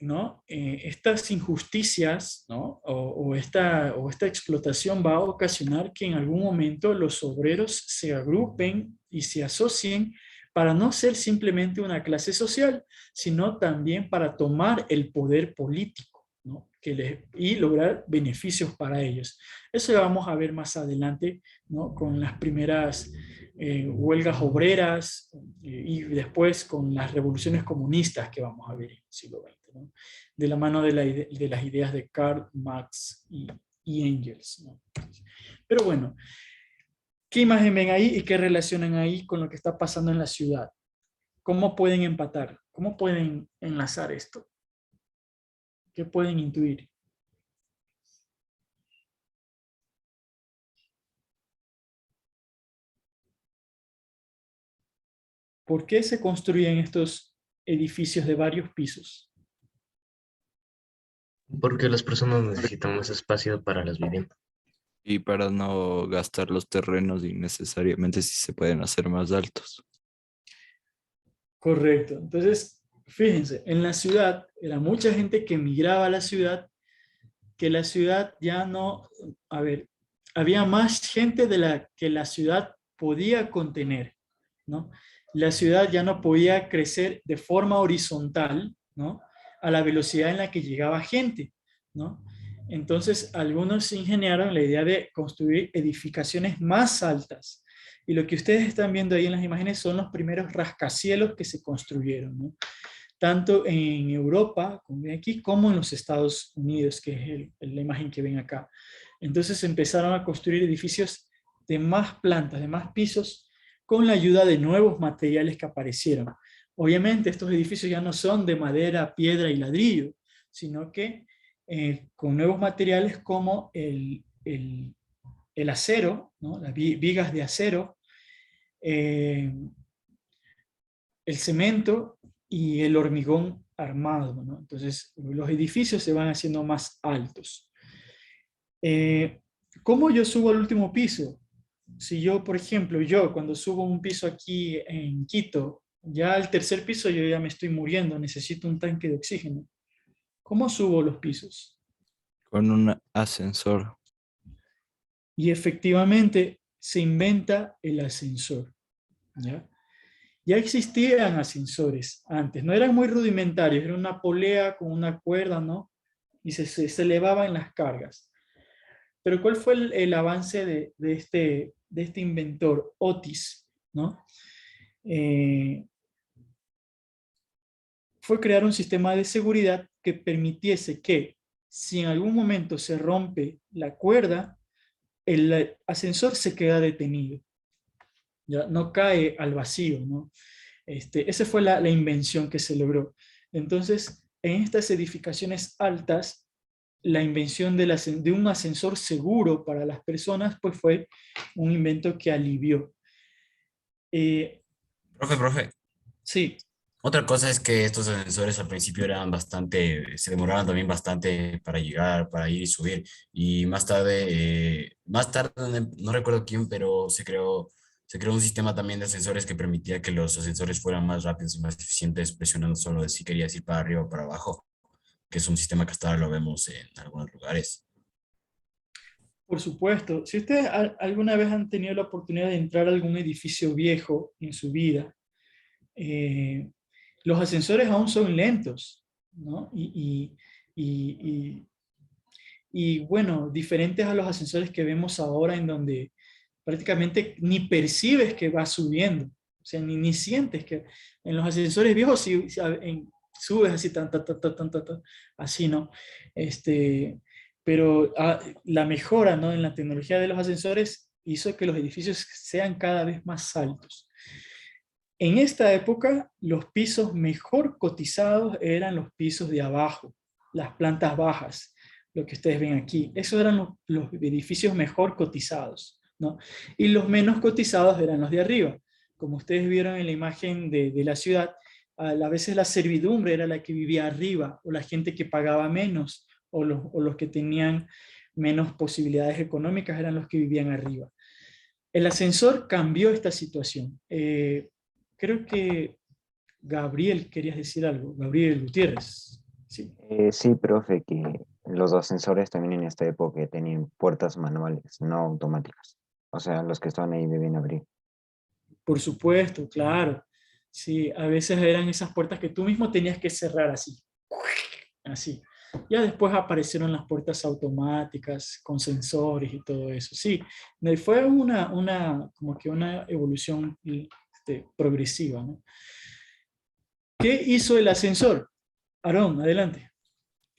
¿no? Estas injusticias, ¿no? O esta explotación va a ocasionar que en algún momento los obreros se agrupen y se asocien para no ser simplemente una clase social, sino también para tomar el poder político, ¿no? Y lograr beneficios para ellos. Eso lo vamos a ver más adelante, ¿no? Con las primeras huelgas obreras y después con las revoluciones comunistas que vamos a ver en el siglo XX, ¿no? De la mano de las ideas de Karl Marx y Engels, ¿no? Pero bueno, ¿qué imagen ven ahí y qué relacionan ahí con lo que está pasando en la ciudad? ¿Cómo pueden empatar? ¿Cómo pueden enlazar esto? ¿Qué pueden intuir? ¿Por qué se construyen estos edificios de varios pisos? Porque las personas necesitan más espacio para las viviendas. Y para no gastar los terrenos innecesariamente si se pueden hacer más altos. Correcto. Entonces, fíjense, en la ciudad era mucha gente que migraba a la ciudad, que la ciudad ya no, había más gente de la que la ciudad podía contener, ¿no? La ciudad ya no podía crecer de forma horizontal, ¿no? A la velocidad en la que llegaba gente, ¿no? Entonces, algunos se ingeniaron la idea de construir edificaciones más altas. Y lo que ustedes están viendo ahí en las imágenes son los primeros rascacielos que se construyeron, ¿no? Tanto en Europa, como ven aquí, como en los Estados Unidos, que es la imagen que ven acá. Entonces empezaron a construir edificios de más plantas, de más pisos, con la ayuda de nuevos materiales que aparecieron. Obviamente estos edificios ya no son de madera, piedra y ladrillo, sino que con nuevos materiales como el acero, ¿no? Las vigas de acero, el cemento y el hormigón armado, ¿no? Entonces los edificios se van haciendo más altos. ¿Cómo yo subo al último piso? Si yo, por ejemplo, cuando subo un piso aquí en Quito, ya al tercer piso yo ya me estoy muriendo, necesito un tanque de oxígeno. ¿Cómo subo los pisos? Con un ascensor. Y efectivamente se inventa el ascensor, ¿ya? Ya existían ascensores antes, no eran muy rudimentarios, era una polea con una cuerda, ¿no? Y se elevaban las cargas. Pero ¿cuál fue el avance de este inventor, Otis, ¿no? Fue crear un sistema de seguridad que permitiese que si en algún momento se rompe la cuerda, el ascensor se queda detenido, ya no cae al vacío, ¿no? Esa fue la invención que se logró. Entonces, en estas edificaciones altas, la invención de un ascensor seguro para las personas, pues fue un invento que alivió. Profe. Sí. Otra cosa es que estos ascensores al principio eran bastante, se demoraban también bastante para llegar, para ir y subir. Y más tarde, no recuerdo quién, pero se creó un sistema también de ascensores que permitía que los ascensores fueran más rápidos y más eficientes, presionando solo de si querías ir para arriba o para abajo, que es un sistema que hasta ahora lo vemos en algunos lugares. Por supuesto. Si ustedes alguna vez han tenido la oportunidad de entrar a algún edificio viejo en su vida, los ascensores aún son lentos, ¿no? Y bueno, diferentes a los ascensores que vemos ahora en donde prácticamente ni percibes que va subiendo, o sea, ni sientes que en los ascensores viejos subes así, así, ¿no? Pero la mejora, ¿no? En la tecnología de los ascensores hizo que los edificios sean cada vez más altos. En esta época, los pisos mejor cotizados eran los pisos de abajo, las plantas bajas, lo que ustedes ven aquí. Esos eran los edificios mejor cotizados, ¿no? Y los menos cotizados eran los de arriba. Como ustedes vieron en la imagen de la ciudad, a veces la servidumbre era la que vivía arriba, o la gente que pagaba menos, o los que tenían menos posibilidades económicas eran los que vivían arriba. El ascensor cambió esta situación. Creo que Gabriel, querías decir algo. Gabriel Gutiérrez. Sí. Sí, profe, que los ascensores también en esta época tenían puertas manuales, no automáticas. O sea, los que estaban ahí debían abrir. Por supuesto, claro. Sí, a veces eran esas puertas que tú mismo tenías que cerrar así. Así. Ya después aparecieron las puertas automáticas con sensores y todo eso. Sí, fue como que una evolución progresiva, ¿no? ¿Qué hizo el ascensor? Aarón, adelante.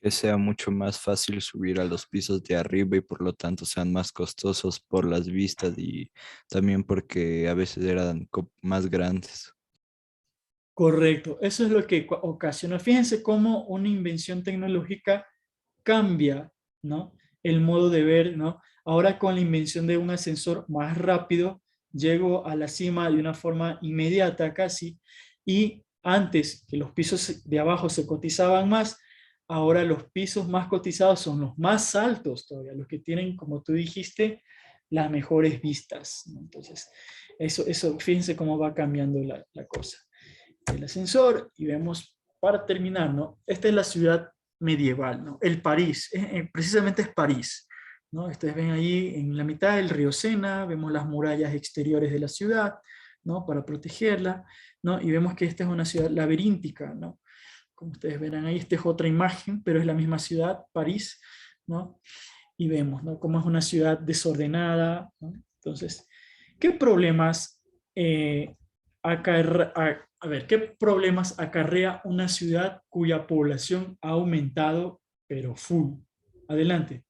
Que sea mucho más fácil subir a los pisos de arriba y por lo tanto sean más costosos por las vistas y también porque a veces eran más grandes. Correcto, eso es lo que ocasiona. Fíjense cómo una invención tecnológica cambia, ¿no? El modo de ver, ¿no? Ahora con la invención de un ascensor más rápido, llego a la cima de una forma inmediata casi, y antes que los pisos de abajo se cotizaban más, ahora los pisos más cotizados son los más altos todavía, los que tienen, como tú dijiste, las mejores vistas, ¿no? Entonces, eso, fíjense cómo va cambiando la cosa. El ascensor, y vemos, para terminar, ¿no? Esta es la ciudad medieval, ¿no? El París, precisamente es París, ¿no? Ustedes ven ahí en la mitad del río Sena, vemos las murallas exteriores de la ciudad, ¿no? Para protegerla, ¿no? Y vemos que esta es una ciudad laberíntica, ¿no? Como ustedes verán ahí, esta es otra imagen, pero es la misma ciudad, París, ¿no? Y vemos, ¿no? Cómo es una ciudad desordenada, ¿no? Entonces, ¿qué problemas ¿qué problemas acarrea una ciudad cuya población ha aumentado, pero full? Adelante.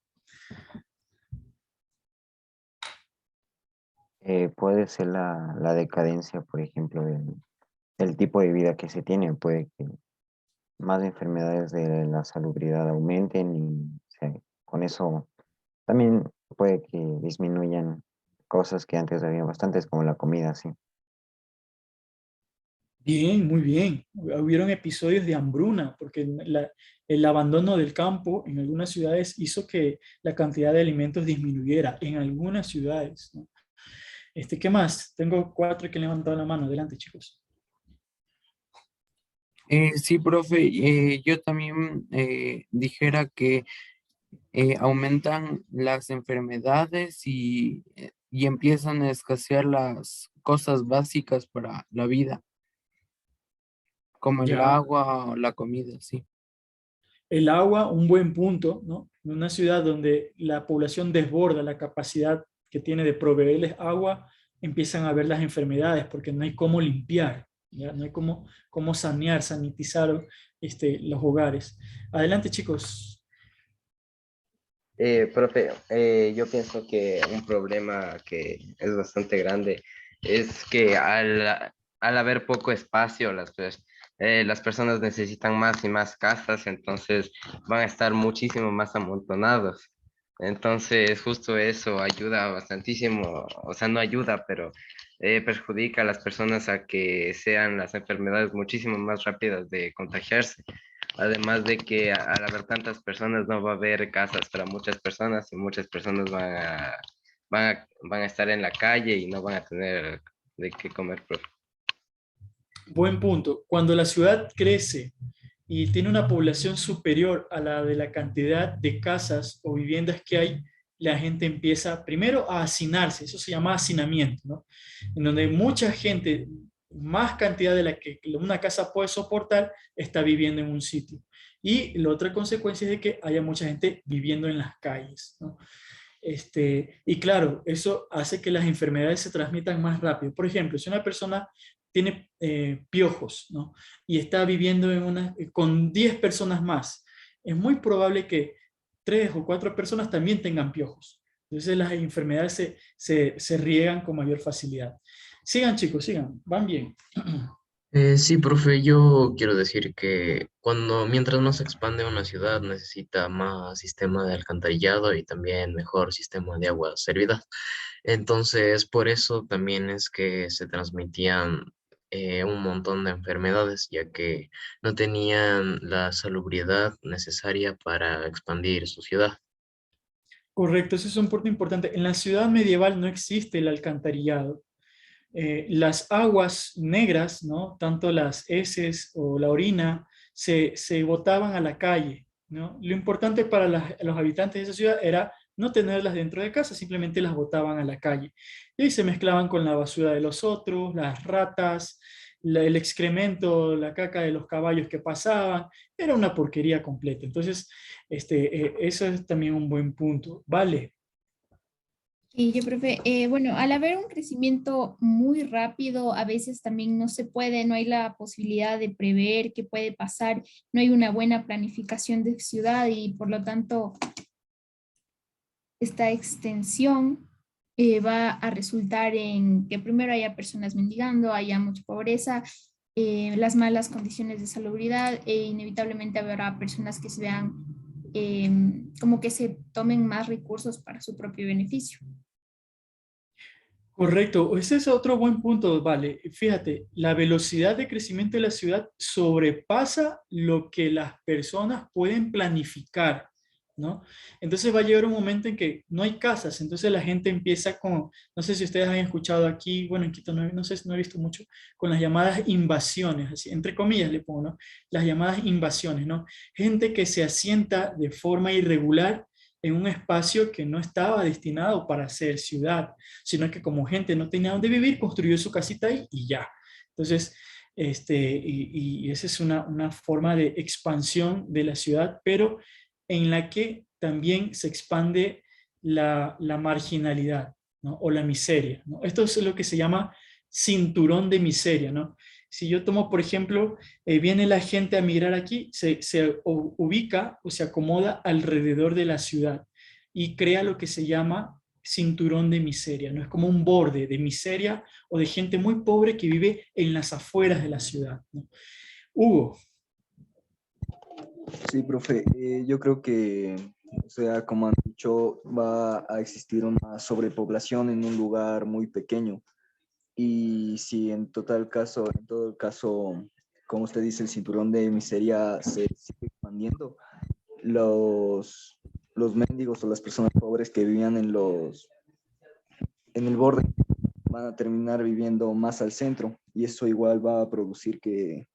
Puede ser la decadencia, por ejemplo, el tipo de vida que se tiene, puede que más enfermedades de la salubridad aumenten y con eso también puede que disminuyan cosas que antes había bastantes, como la comida, sí. Bien, muy bien. Hubieron episodios de hambruna, porque el abandono del campo en algunas ciudades hizo que la cantidad de alimentos disminuyera en algunas ciudades, ¿no? ¿Qué más? Tengo 4 que han levantado la mano. Adelante, chicos. Sí, profe, yo también dijera que aumentan las enfermedades y empiezan a escasear las cosas básicas para la vida, como el Ya. agua o la comida, sí. El agua, un buen punto, ¿no? En una ciudad donde la población desborda la capacidad que tiene de proveerles agua, empiezan a haber las enfermedades porque no hay cómo limpiar, ¿ya? No hay cómo sanear, sanitizar los hogares. Adelante, chicos. Profe, yo pienso que un problema que es bastante grande es que al haber poco espacio, las personas necesitan más y más casas, entonces van a estar muchísimo más amontonados. Entonces, justo eso ayuda bastantísimo, o sea, no ayuda, pero perjudica a las personas a que sean las enfermedades muchísimo más rápidas de contagiarse. Además de que al haber tantas personas no va a haber casas para muchas personas y muchas personas van a estar en la calle y no van a tener de qué comer, profe. Buen punto. Cuando la ciudad crece y tiene una población superior a la de la cantidad de casas o viviendas que hay, la gente empieza primero a hacinarse, eso se llama hacinamiento, ¿no? En donde mucha gente, más cantidad de la que una casa puede soportar, está viviendo en un sitio. Y la otra consecuencia es de que haya mucha gente viviendo en las calles, ¿no? Y claro, eso hace que las enfermedades se transmitan más rápido. Por ejemplo, si una persona tiene piojos, ¿no? Y está viviendo con 10 personas más, es muy probable que 3 o 4 personas también tengan piojos. Entonces las enfermedades se riegan con mayor facilidad. Sigan, chicos, sigan, van bien. Sí, profe, yo quiero decir que mientras más se expande una ciudad, necesita más sistema de alcantarillado y también mejor sistema de agua servida. Entonces, por eso también es que se transmitían un montón de enfermedades, ya que no tenían la salubridad necesaria para expandir su ciudad. Correcto, ese es un punto importante. En la ciudad medieval no existe el alcantarillado. Las aguas negras, ¿no? Tanto las heces o la orina, se botaban a la calle, ¿no? Lo importante para los habitantes de esa ciudad era no tenerlas dentro de casa, simplemente las botaban a la calle. Y ahí se mezclaban con la basura de los otros, las ratas, el excremento, la caca de los caballos que pasaban. Era una porquería completa. Entonces, eso es también un buen punto. Vale. Y yo, profe, bueno, al haber un crecimiento muy rápido, a veces también no se puede, no hay la posibilidad de prever qué puede pasar, no hay una buena planificación de ciudad y por lo tanto esta extensión va a resultar en que primero haya personas mendigando, haya mucha pobreza, las malas condiciones de salubridad e inevitablemente habrá personas que se vean como que se tomen más recursos para su propio beneficio. Correcto, ese es otro buen punto, vale. Fíjate, la velocidad de crecimiento de la ciudad sobrepasa lo que las personas pueden planificar, ¿no? Entonces va a llegar un momento en que no hay casas, entonces la gente empieza con, no sé si ustedes han escuchado aquí, bueno, en Quito no sé, no he visto mucho, con las llamadas invasiones, así, entre comillas le pongo, ¿no? Las llamadas invasiones, ¿no? Gente que se asienta de forma irregular en un espacio que no estaba destinado para ser ciudad, sino que como gente no tenía dónde vivir, construyó su casita ahí y ya. Entonces, y esa es una forma de expansión de la ciudad, pero en la que también se expande la marginalidad, ¿no? O la miseria, ¿no? Esto es lo que se llama cinturón de miseria, ¿no? Si yo tomo, por ejemplo, viene la gente a migrar aquí, se ubica o se acomoda alrededor de la ciudad y crea lo que se llama cinturón de miseria, no es como un borde de miseria o de gente muy pobre que vive en las afueras de la ciudad, ¿no? Hugo. Sí, profe, yo creo que, o sea, como han dicho, va a existir una sobrepoblación en un lugar muy pequeño. Y si en todo el caso, como usted dice, el cinturón de miseria se sigue expandiendo, los mendigos o las personas pobres que vivían en el borde van a terminar viviendo más al centro, y eso igual va a producir que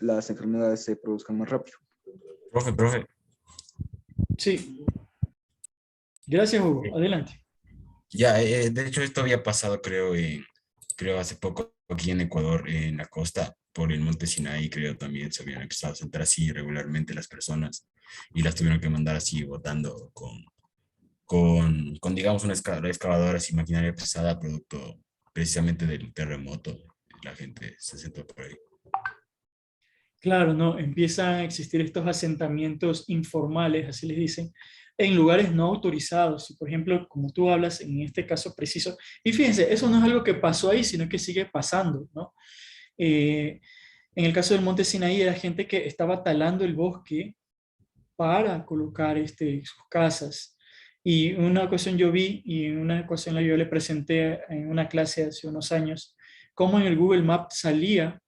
las enfermedades se produzcan más rápido. Profe. Sí. Gracias, Hugo. Adelante. Ya, de hecho esto había pasado, creo hace poco aquí en Ecuador, en la costa, por el monte Sinaí, creo también se habían empezado a sentar así regularmente las personas y las tuvieron que mandar así botando con digamos, una excavadora así, maquinaria pesada, producto precisamente del terremoto. La gente se sentó por ahí. Claro, ¿no? Empiezan a existir estos asentamientos informales, así les dicen, en lugares no autorizados. Por ejemplo, como tú hablas en este caso preciso, y fíjense, eso no es algo que pasó ahí, sino que sigue pasando, ¿no? En el caso del Monte Sinaí era gente que estaba talando el bosque para colocar sus casas. Y una ocasión yo vi, y en una ocasión yo le presenté en una clase hace unos años, cómo en el Google Maps salía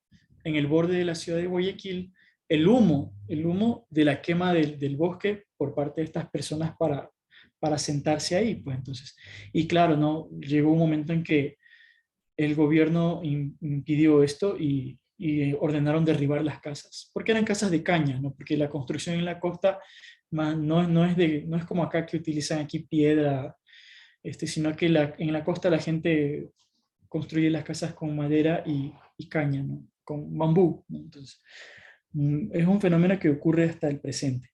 en el borde de la ciudad de Guayaquil el humo de la quema del bosque por parte de estas personas para sentarse ahí. Pues entonces, y claro, ¿no? Llegó un momento en que el gobierno impidió esto y ordenaron derribar las casas, porque eran casas de caña, ¿no? Porque la construcción en la costa no es como acá que utilizan aquí piedra, sino que en la costa la gente construye las casas con madera y caña, ¿no? Con bambú, ¿no? Entonces, es un fenómeno que ocurre hasta el presente.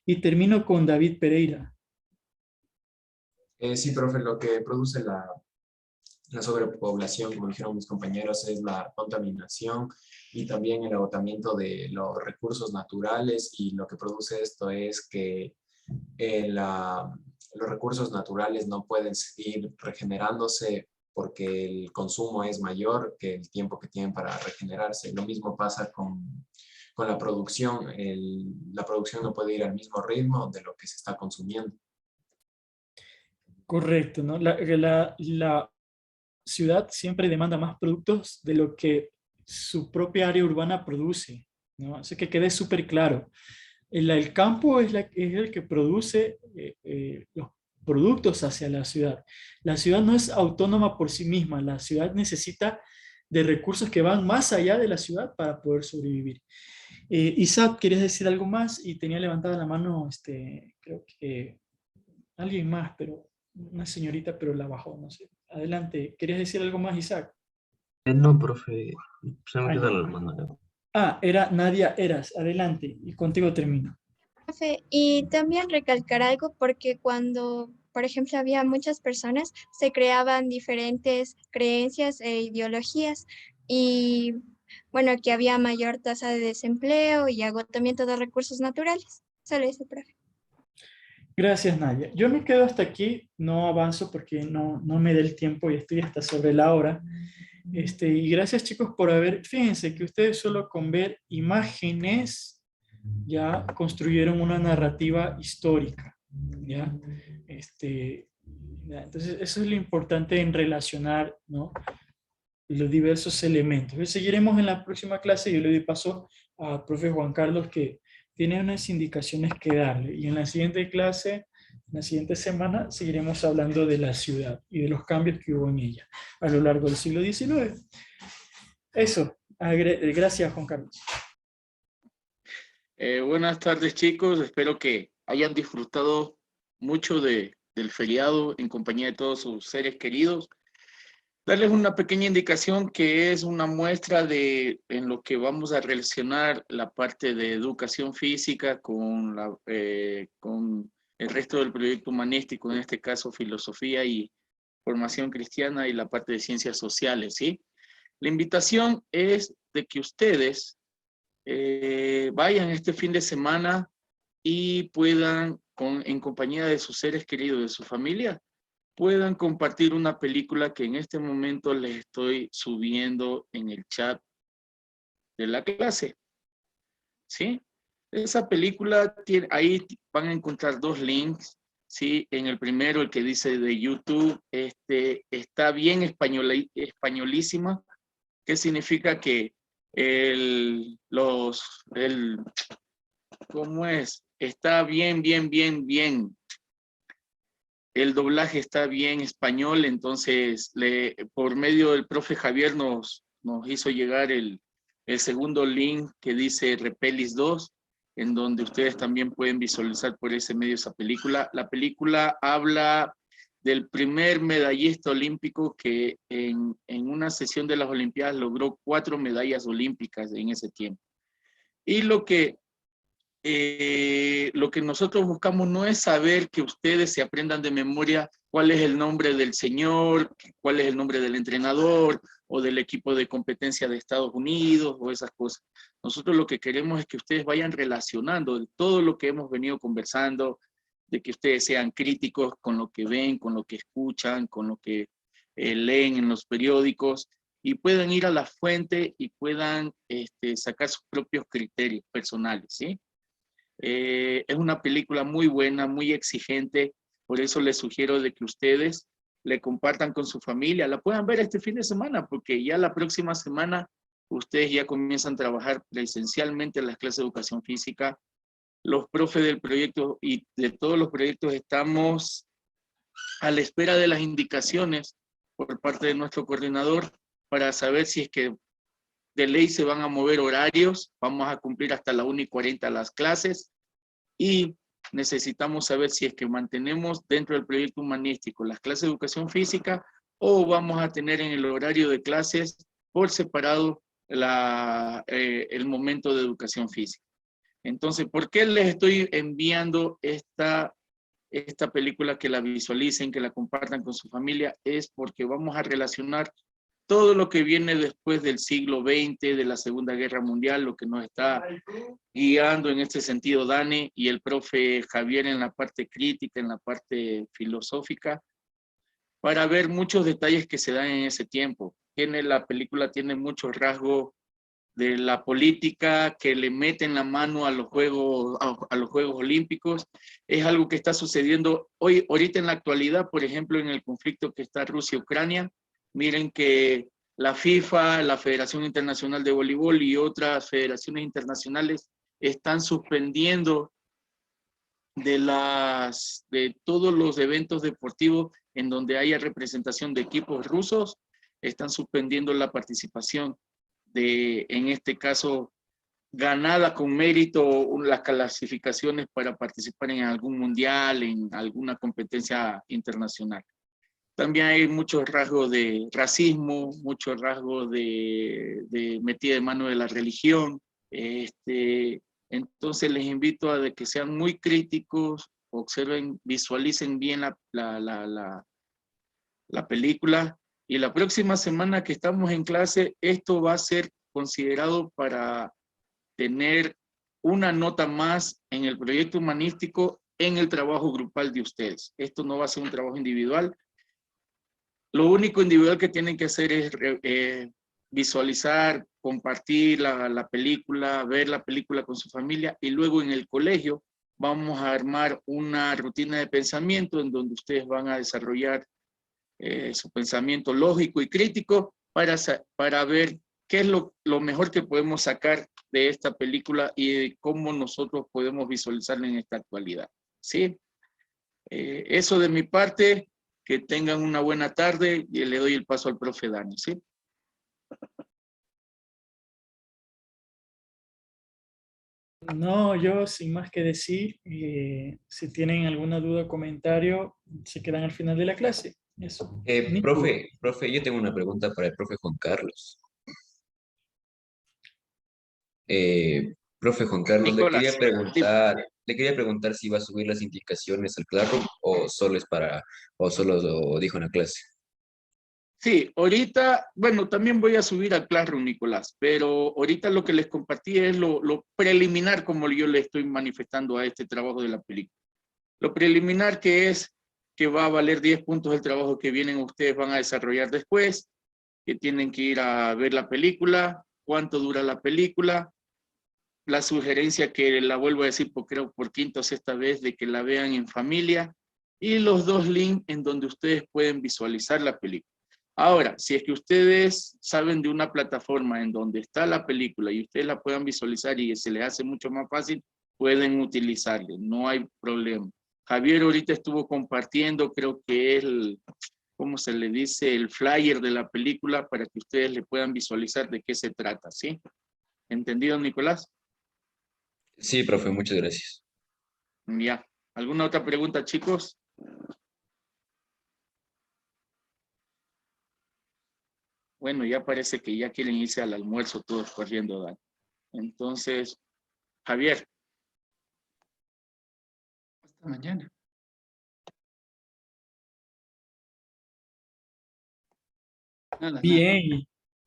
Y termino con David Pereira. Sí, profe, lo que produce la sobrepoblación, como dijeron mis compañeros, es la contaminación y también el agotamiento de los recursos naturales, y lo que produce esto es que los recursos naturales no pueden seguir regenerándose porque el consumo es mayor que el tiempo que tienen para regenerarse. Lo mismo pasa con la producción. La producción no puede ir al mismo ritmo de lo que se está consumiendo. Correcto, ¿no? La ciudad siempre demanda más productos de lo que su propia área urbana produce, ¿no? Así que quede súper claro. El campo es el que produce los productos hacia la ciudad. La ciudad no es autónoma por sí misma, la ciudad necesita de recursos que van más allá de la ciudad para poder sobrevivir. Isaac, ¿querías decir algo más? Y tenía levantada la mano, creo que alguien más, pero una señorita, pero la bajó, no sé. Adelante, ¿querías decir algo más, Isaac? No, profe, se me Ay, queda no. la mano. Era Nadia Eras, adelante, y contigo termino. Profe, y también recalcar algo porque cuando, por ejemplo, había muchas personas, se creaban diferentes creencias e ideologías y bueno, que había mayor tasa de desempleo y agotamiento de recursos naturales. Solo eso, profe. Gracias, Nadia. Yo me quedo hasta aquí, no avanzo porque no me da el tiempo y estoy hasta sobre la hora. Y gracias, chicos, por fíjense que ustedes solo con ver imágenes ya construyeron una narrativa histórica, ¿ya? Entonces, eso es lo importante en relacionar, ¿no?, los diversos elementos. Seguiremos en la próxima clase. Yo le doy paso a profe Juan Carlos, que tiene unas indicaciones que darle, y en la siguiente clase, en la siguiente semana, seguiremos hablando de la ciudad y de los cambios que hubo en ella a lo largo del siglo XIX. Eso. Gracias, Juan Carlos. Buenas tardes, chicos. Espero que hayan disfrutado mucho del feriado en compañía de todos sus seres queridos. Darles una pequeña indicación que es una muestra en lo que vamos a relacionar la parte de educación física con el resto del proyecto humanístico, en este caso filosofía y formación cristiana, y la parte de ciencias sociales, ¿sí? La invitación es de que ustedes vayan este fin de semana y puedan, en compañía de sus seres queridos, de su familia, puedan compartir una película que en este momento les estoy subiendo en el chat de la clase. ¿Sí? Esa película, tiene, ahí van a encontrar dos links. ¿Sí? En el primero, el que dice de YouTube, está bien españolísima, que significa que ¿cómo es? Está bien. El doblaje está bien español, entonces por medio del profe Javier nos hizo llegar el segundo link que dice Repelis 2, en donde ustedes también pueden visualizar por ese medio esa película. La película habla del primer medallista olímpico que en una sesión de las Olimpiadas logró 4 medallas olímpicas en ese tiempo. Y lo que nosotros buscamos no es saber que ustedes se aprendan de memoria cuál es el nombre del señor, cuál es el nombre del entrenador o del equipo de competencia de Estados Unidos o esas cosas. Nosotros lo que queremos es que ustedes vayan relacionando de todo lo que hemos venido conversando, de que ustedes sean críticos con lo que ven, con lo que escuchan, con lo que leen en los periódicos y puedan ir a la fuente y puedan sacar sus propios criterios personales, ¿sí? Es una película muy buena, muy exigente, por eso les sugiero de que ustedes le compartan con su familia, la puedan ver este fin de semana, porque ya la próxima semana ustedes ya comienzan a trabajar presencialmente en las clases de educación física. Los profes del proyecto y de todos los proyectos estamos a la espera de las indicaciones por parte de nuestro coordinador para saber si es que de ley se van a mover horarios, vamos a cumplir hasta la 1:40 las clases y necesitamos saber si es que mantenemos dentro del proyecto humanístico las clases de educación física o vamos a tener en el horario de clases por separado el momento de educación física. Entonces, ¿por qué les estoy enviando esta película que la visualicen, que la compartan con su familia? Es porque vamos a relacionar todo lo que viene después del siglo XX, de la Segunda Guerra Mundial, lo que nos está guiando en este sentido Dani y el profe Javier en la parte crítica, en la parte filosófica, para ver muchos detalles que se dan en ese tiempo. La película tiene muchos rasgos de la política que le meten la mano a los Juegos Olímpicos. Es algo que está sucediendo ahorita en la actualidad, por ejemplo, en el conflicto que está Rusia-Ucrania. Miren que la FIFA, la Federación Internacional de Voleibol y otras federaciones internacionales están suspendiendo de todos los eventos deportivos en donde haya representación de equipos rusos, están suspendiendo la participación en este caso, ganada con mérito las clasificaciones para participar en algún mundial, en alguna competencia internacional. También hay muchos rasgos de racismo, muchos rasgos de metida de mano de la religión. Entonces les invito a que sean muy críticos, observen, visualicen bien la película. Y la próxima semana que estamos en clase, esto va a ser considerado para tener una nota más en el proyecto humanístico en el trabajo grupal de ustedes. Esto no va a ser un trabajo individual. Lo único individual que tienen que hacer es visualizar, compartir la película, ver la película con su familia y luego en el colegio vamos a armar una rutina de pensamiento en donde ustedes van a desarrollar su pensamiento lógico y crítico para ver qué es lo mejor que podemos sacar de esta película y de cómo nosotros podemos visualizarla en esta actualidad. ¿Sí? Eso de mi parte, que tengan una buena tarde y le doy el paso al profe Dani. ¿Sí? No, yo sin más que decir, si tienen alguna duda o comentario, se quedan al final de la clase. Eso. Profe, yo tengo una pregunta para el profe Juan Carlos. Profe Juan Carlos, Nicolás, le quería preguntar si va a subir las indicaciones al Classroom o solo lo dijo en la clase. Sí, ahorita, bueno, también voy a subir a Classroom, Nicolás, pero ahorita lo que les compartí es lo preliminar, como yo le estoy manifestando a este trabajo de la película. Lo preliminar que es que va a valer 10 puntos el trabajo que vienen ustedes van a desarrollar después, que tienen que ir a ver la película, cuánto dura la película, la sugerencia que la vuelvo a decir, creo por quinta o sexta vez, de que la vean en familia, y los 2 links en donde ustedes pueden visualizar la película. Ahora, si es que ustedes saben de una plataforma en donde está la película y ustedes la puedan visualizar y se les hace mucho más fácil, pueden utilizarlo, no hay problema. Javier ahorita estuvo compartiendo, creo que el, ¿cómo se le dice? El flyer de la película para que ustedes le puedan visualizar de qué se trata, ¿sí? ¿Entendido, Nicolás? Sí, profe, muchas gracias. Ya. ¿Alguna otra pregunta, chicos? Bueno, ya parece que ya quieren irse al almuerzo todos corriendo, Dan. Entonces, Javier. Hasta mañana. Nada, nada. Bien,